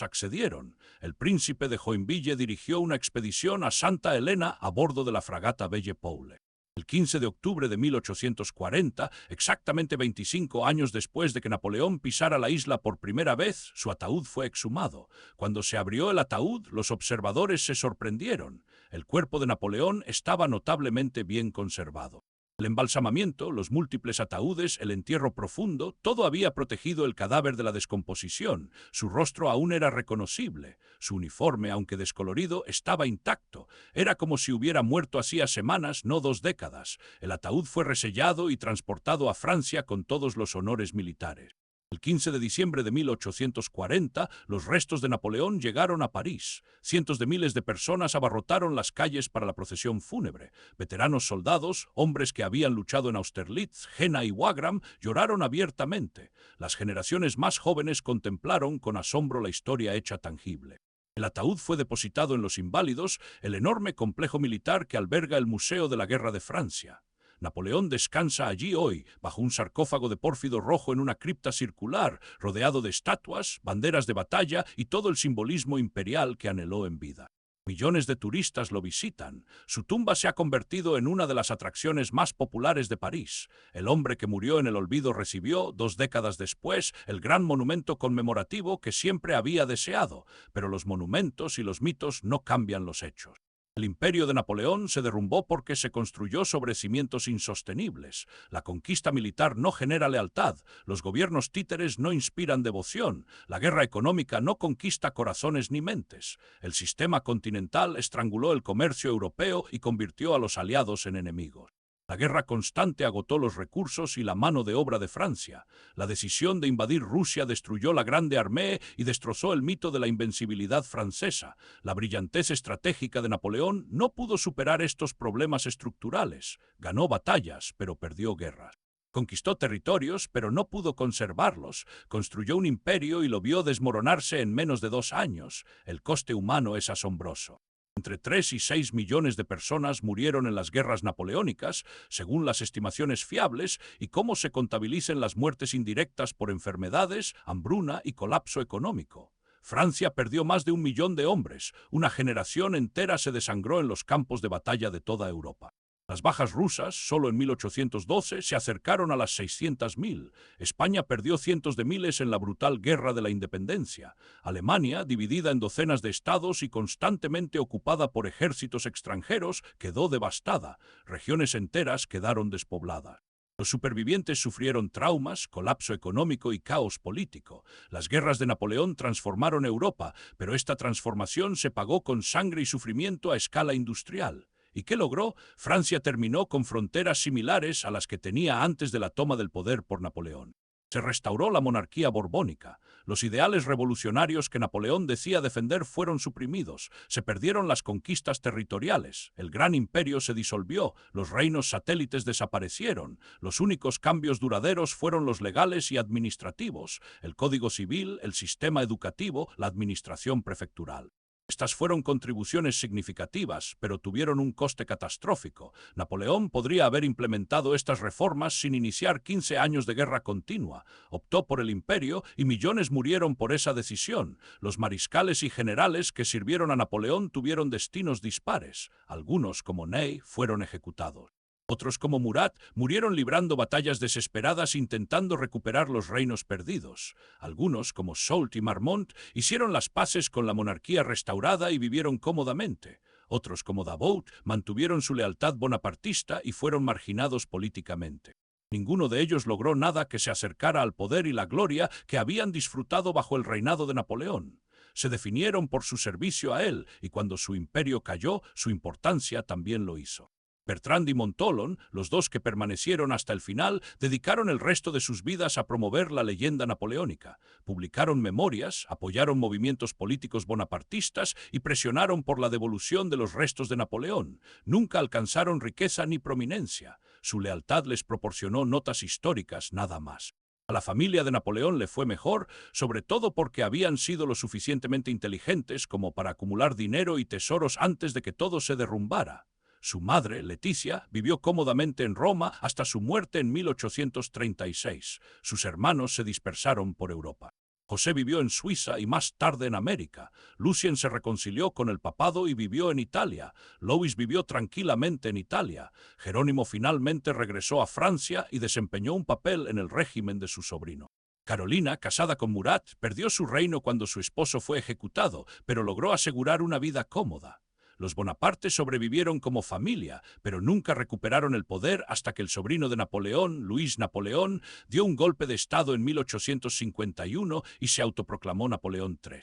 accedieron. El príncipe de Joinville dirigió una expedición a Santa Elena a bordo de la fragata Belle Poule. El 15 de octubre de 1840, exactamente 25 años después de que Napoleón pisara la isla por primera vez, su ataúd fue exhumado. Cuando se abrió el ataúd, los observadores se sorprendieron. El cuerpo de Napoleón estaba notablemente bien conservado. El embalsamamiento, los múltiples ataúdes, el entierro profundo, todo había protegido el cadáver de la descomposición. Su rostro aún era reconocible. Su uniforme, aunque descolorido, estaba intacto. Era como si hubiera muerto hacía semanas, no 2 décadas. El ataúd fue resellado y transportado a Francia con todos los honores militares. El 15 de diciembre de 1840, los restos de Napoleón llegaron a París. Cientos de miles de personas abarrotaron las calles para la procesión fúnebre. Veteranos soldados, hombres que habían luchado en Austerlitz, Jena y Wagram, lloraron abiertamente. Las generaciones más jóvenes contemplaron con asombro la historia hecha tangible. El ataúd fue depositado en Los Inválidos, el enorme complejo militar que alberga el Museo de la Guerra de Francia. Napoleón descansa allí hoy, bajo un sarcófago de pórfido rojo en una cripta circular, rodeado de estatuas, banderas de batalla y todo el simbolismo imperial que anheló en vida. Millones de turistas lo visitan. Su tumba se ha convertido en una de las atracciones más populares de París. El hombre que murió en el olvido recibió, 2 décadas después, el gran monumento conmemorativo que siempre había deseado, pero los monumentos y los mitos no cambian los hechos. El imperio de Napoleón se derrumbó porque se construyó sobre cimientos insostenibles. La conquista militar no genera lealtad, los gobiernos títeres no inspiran devoción, la guerra económica no conquista corazones ni mentes. El sistema continental estranguló el comercio europeo y convirtió a los aliados en enemigos. La guerra constante agotó los recursos y la mano de obra de Francia. La decisión de invadir Rusia destruyó la Grande Armée y destrozó el mito de la invencibilidad francesa. La brillantez estratégica de Napoleón no pudo superar estos problemas estructurales. Ganó batallas, pero perdió guerras. Conquistó territorios, pero no pudo conservarlos. Construyó un imperio y lo vio desmoronarse en menos de 2 años. El coste humano es asombroso. Entre 3 y 6 millones de personas murieron en las guerras napoleónicas, según las estimaciones fiables, y cómo se contabilicen las muertes indirectas por enfermedades, hambruna y colapso económico. Francia perdió más de 1 millón de hombres, una generación entera se desangró en los campos de batalla de toda Europa. Las bajas rusas, solo en 1812, se acercaron a las 600.000. España perdió cientos de miles en la brutal Guerra de la Independencia. Alemania, dividida en docenas de estados y constantemente ocupada por ejércitos extranjeros, quedó devastada. Regiones enteras quedaron despobladas. Los supervivientes sufrieron traumas, colapso económico y caos político. Las guerras de Napoleón transformaron Europa, pero esta transformación se pagó con sangre y sufrimiento a escala industrial. ¿Y qué logró? Francia terminó con fronteras similares a las que tenía antes de la toma del poder por Napoleón. Se restauró la monarquía borbónica. Los ideales revolucionarios que Napoleón decía defender fueron suprimidos. Se perdieron las conquistas territoriales. El gran imperio se disolvió. Los reinos satélites desaparecieron. Los únicos cambios duraderos fueron los legales y administrativos. El Código Civil, el sistema educativo, la administración prefectural. Estas fueron contribuciones significativas, pero tuvieron un coste catastrófico. Napoleón podría haber implementado estas reformas sin iniciar 15 años de guerra continua. Optó por el imperio y millones murieron por esa decisión. Los mariscales y generales que sirvieron a Napoleón tuvieron destinos dispares. Algunos, como Ney, fueron ejecutados. Otros, como Murat, murieron librando batallas desesperadas intentando recuperar los reinos perdidos. Algunos, como Soult y Marmont, hicieron las paces con la monarquía restaurada y vivieron cómodamente. Otros, como Davout, mantuvieron su lealtad bonapartista y fueron marginados políticamente. Ninguno de ellos logró nada que se acercara al poder y la gloria que habían disfrutado bajo el reinado de Napoleón. Se definieron por su servicio a él, y cuando su imperio cayó, su importancia también lo hizo. Bertrand y Montholon, los dos que permanecieron hasta el final, dedicaron el resto de sus vidas a promover la leyenda napoleónica. Publicaron memorias, apoyaron movimientos políticos bonapartistas y presionaron por la devolución de los restos de Napoleón. Nunca alcanzaron riqueza ni prominencia. Su lealtad les proporcionó notas históricas, nada más. A la familia de Napoleón le fue mejor, sobre todo porque habían sido lo suficientemente inteligentes como para acumular dinero y tesoros antes de que todo se derrumbara. Su madre, Leticia, vivió cómodamente en Roma hasta su muerte en 1836. Sus hermanos se dispersaron por Europa. José vivió en Suiza y más tarde en América. Lucien se reconcilió con el papado y vivió en Italia. Louis vivió tranquilamente en Italia. Jerónimo finalmente regresó a Francia y desempeñó un papel en el régimen de su sobrino. Carolina, casada con Murat, perdió su reino cuando su esposo fue ejecutado, pero logró asegurar una vida cómoda. Los Bonaparte sobrevivieron como familia, pero nunca recuperaron el poder hasta que el sobrino de Napoleón, Luis Napoleón, dio un golpe de estado en 1851 y se autoproclamó Napoleón III.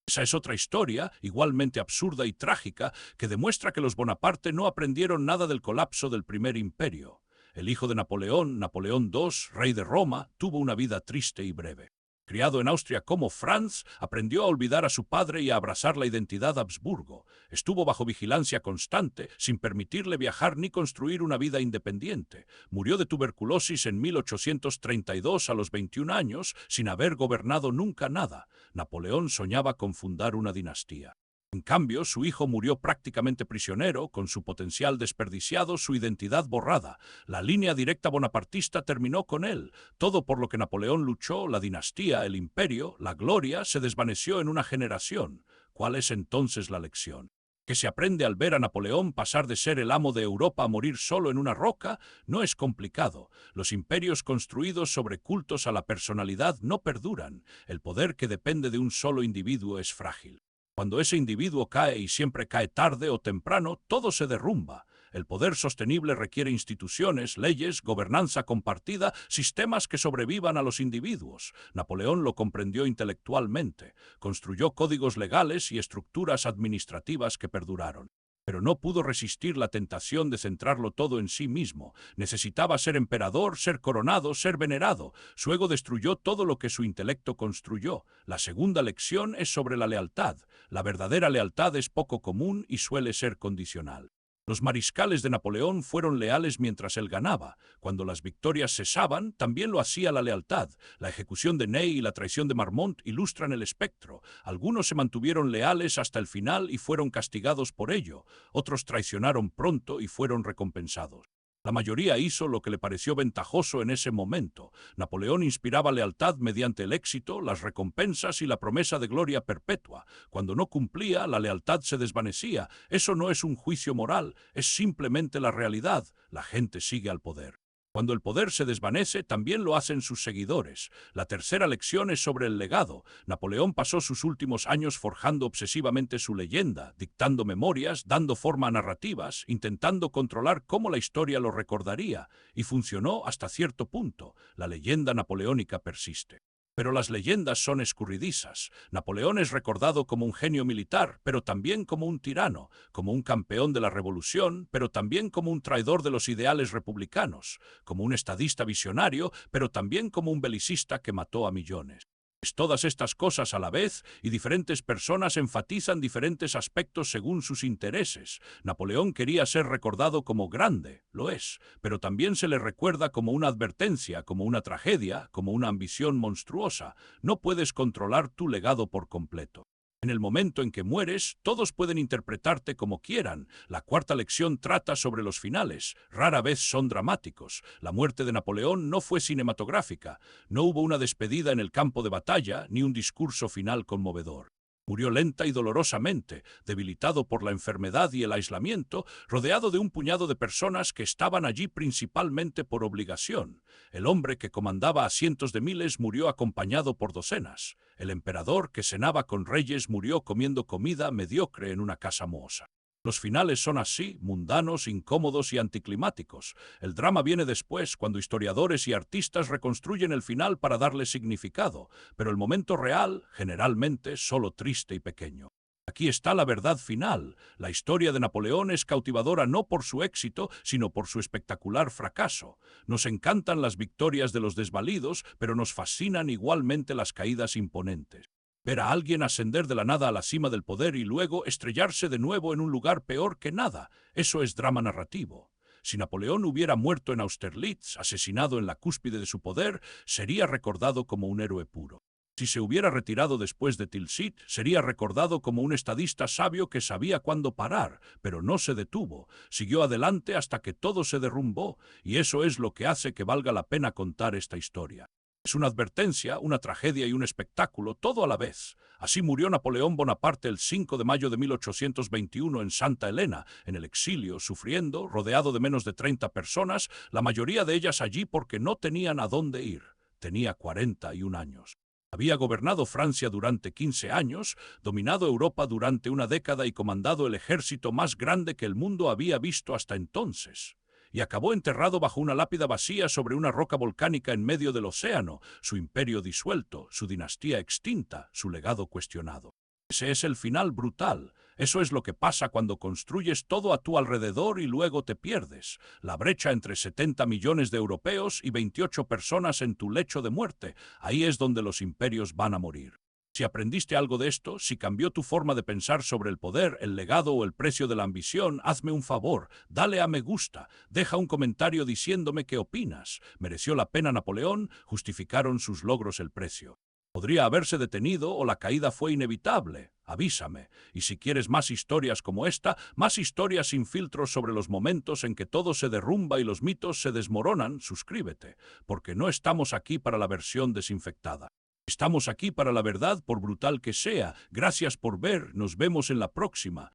Esa es otra historia, igualmente absurda y trágica, que demuestra que los Bonaparte no aprendieron nada del colapso del primer imperio. El hijo de Napoleón, Napoleón II, rey de Roma, tuvo una vida triste y breve. Criado en Austria como Franz, aprendió a olvidar a su padre y a abrazar la identidad Habsburgo. Estuvo bajo vigilancia constante, sin permitirle viajar ni construir una vida independiente. Murió de tuberculosis en 1832 a los 21 años, sin haber gobernado nunca nada. Napoleón soñaba con fundar una dinastía. En cambio, su hijo murió prácticamente prisionero, con su potencial desperdiciado, su identidad borrada. La línea directa bonapartista terminó con él. Todo por lo que Napoleón luchó, la dinastía, el imperio, la gloria, se desvaneció en una generación. ¿Cuál es entonces la lección? ¿Que se aprende al ver a Napoleón pasar de ser el amo de Europa a morir solo en una roca? No es complicado. Los imperios construidos sobre cultos a la personalidad no perduran. El poder que depende de un solo individuo es frágil. Cuando ese individuo cae, y siempre cae tarde o temprano, todo se derrumba. El poder sostenible requiere instituciones, leyes, gobernanza compartida, sistemas que sobrevivan a los individuos. Napoleón lo comprendió intelectualmente. Construyó códigos legales y estructuras administrativas que perduraron. Pero no pudo resistir la tentación de centrarlo todo en sí mismo. Necesitaba ser emperador, ser coronado, ser venerado. Su ego destruyó todo lo que su intelecto construyó. La segunda lección es sobre la lealtad. La verdadera lealtad es poco común y suele ser condicional. Los mariscales de Napoleón fueron leales mientras él ganaba. Cuando las victorias cesaban, también lo hacía la lealtad. La ejecución de Ney y la traición de Marmont ilustran el espectro. Algunos se mantuvieron leales hasta el final y fueron castigados por ello. Otros traicionaron pronto y fueron recompensados. La mayoría hizo lo que le pareció ventajoso en ese momento. Napoleón inspiraba lealtad mediante el éxito, las recompensas y la promesa de gloria perpetua. Cuando no cumplía, la lealtad se desvanecía. Eso no es un juicio moral, es simplemente la realidad. La gente sigue al poder. Cuando el poder se desvanece, también lo hacen sus seguidores. La tercera lección es sobre el legado. Napoleón pasó sus últimos años forjando obsesivamente su leyenda, dictando memorias, dando forma a narrativas, intentando controlar cómo la historia lo recordaría, y funcionó hasta cierto punto. La leyenda napoleónica persiste. Pero las leyendas son escurridizas. Napoleón es recordado como un genio militar, pero también como un tirano, como un campeón de la revolución, pero también como un traidor de los ideales republicanos, como un estadista visionario, pero también como un belicista que mató a millones. Todas estas cosas a la vez, y diferentes personas enfatizan diferentes aspectos según sus intereses. Napoleón quería ser recordado como grande, lo es, pero también se le recuerda como una advertencia, como una tragedia, como una ambición monstruosa. No puedes controlar tu legado por completo. En el momento en que mueres, todos pueden interpretarte como quieran. La cuarta lección trata sobre los finales. Rara vez son dramáticos. La muerte de Napoleón no fue cinematográfica. No hubo una despedida en el campo de batalla ni un discurso final conmovedor. Murió lenta y dolorosamente, debilitado por la enfermedad y el aislamiento, rodeado de un puñado de personas que estaban allí principalmente por obligación. El hombre que comandaba a cientos de miles murió acompañado por docenas. El emperador que cenaba con reyes murió comiendo comida mediocre en una casa mohosa. Los finales son así, mundanos, incómodos y anticlimáticos. El drama viene después, cuando historiadores y artistas reconstruyen el final para darle significado, pero el momento real, generalmente, solo triste y pequeño. Aquí está la verdad final. La historia de Napoleón es cautivadora no por su éxito, sino por su espectacular fracaso. Nos encantan las victorias de los desvalidos, pero nos fascinan igualmente las caídas imponentes. Ver a alguien ascender de la nada a la cima del poder y luego estrellarse de nuevo en un lugar peor que nada, eso es drama narrativo. Si Napoleón hubiera muerto en Austerlitz, asesinado en la cúspide de su poder, sería recordado como un héroe puro. Si se hubiera retirado después de Tilsit, sería recordado como un estadista sabio que sabía cuándo parar, pero no se detuvo. Siguió adelante hasta que todo se derrumbó, y eso es lo que hace que valga la pena contar esta historia. Es una advertencia, una tragedia y un espectáculo, todo a la vez. Así murió Napoleón Bonaparte el 5 de mayo de 1821 en Santa Elena, en el exilio, sufriendo, rodeado de menos de 30 personas, la mayoría de ellas allí porque no tenían a dónde ir. Tenía 41 años. Había gobernado Francia durante 15 años, dominado Europa durante una década y comandado el ejército más grande que el mundo había visto hasta entonces. Y acabó enterrado bajo una lápida vacía sobre una roca volcánica en medio del océano, su imperio disuelto, su dinastía extinta, su legado cuestionado. Ese es el final brutal. Eso es lo que pasa cuando construyes todo a tu alrededor y luego te pierdes. La brecha entre 70 millones de europeos y 28 personas en tu lecho de muerte. Ahí es donde los imperios van a morir. Si aprendiste algo de esto, si cambió tu forma de pensar sobre el poder, el legado o el precio de la ambición, hazme un favor, dale a me gusta, deja un comentario diciéndome qué opinas. ¿Mereció la pena Napoleón? ¿Justificaron sus logros el precio? ¿Podría haberse detenido o la caída fue inevitable? Avísame. Y si quieres más historias como esta, más historias sin filtros sobre los momentos en que todo se derrumba y los mitos se desmoronan, suscríbete, porque no estamos aquí para la versión desinfectada. Estamos aquí para la verdad, por brutal que sea. Gracias por ver, nos vemos en la próxima.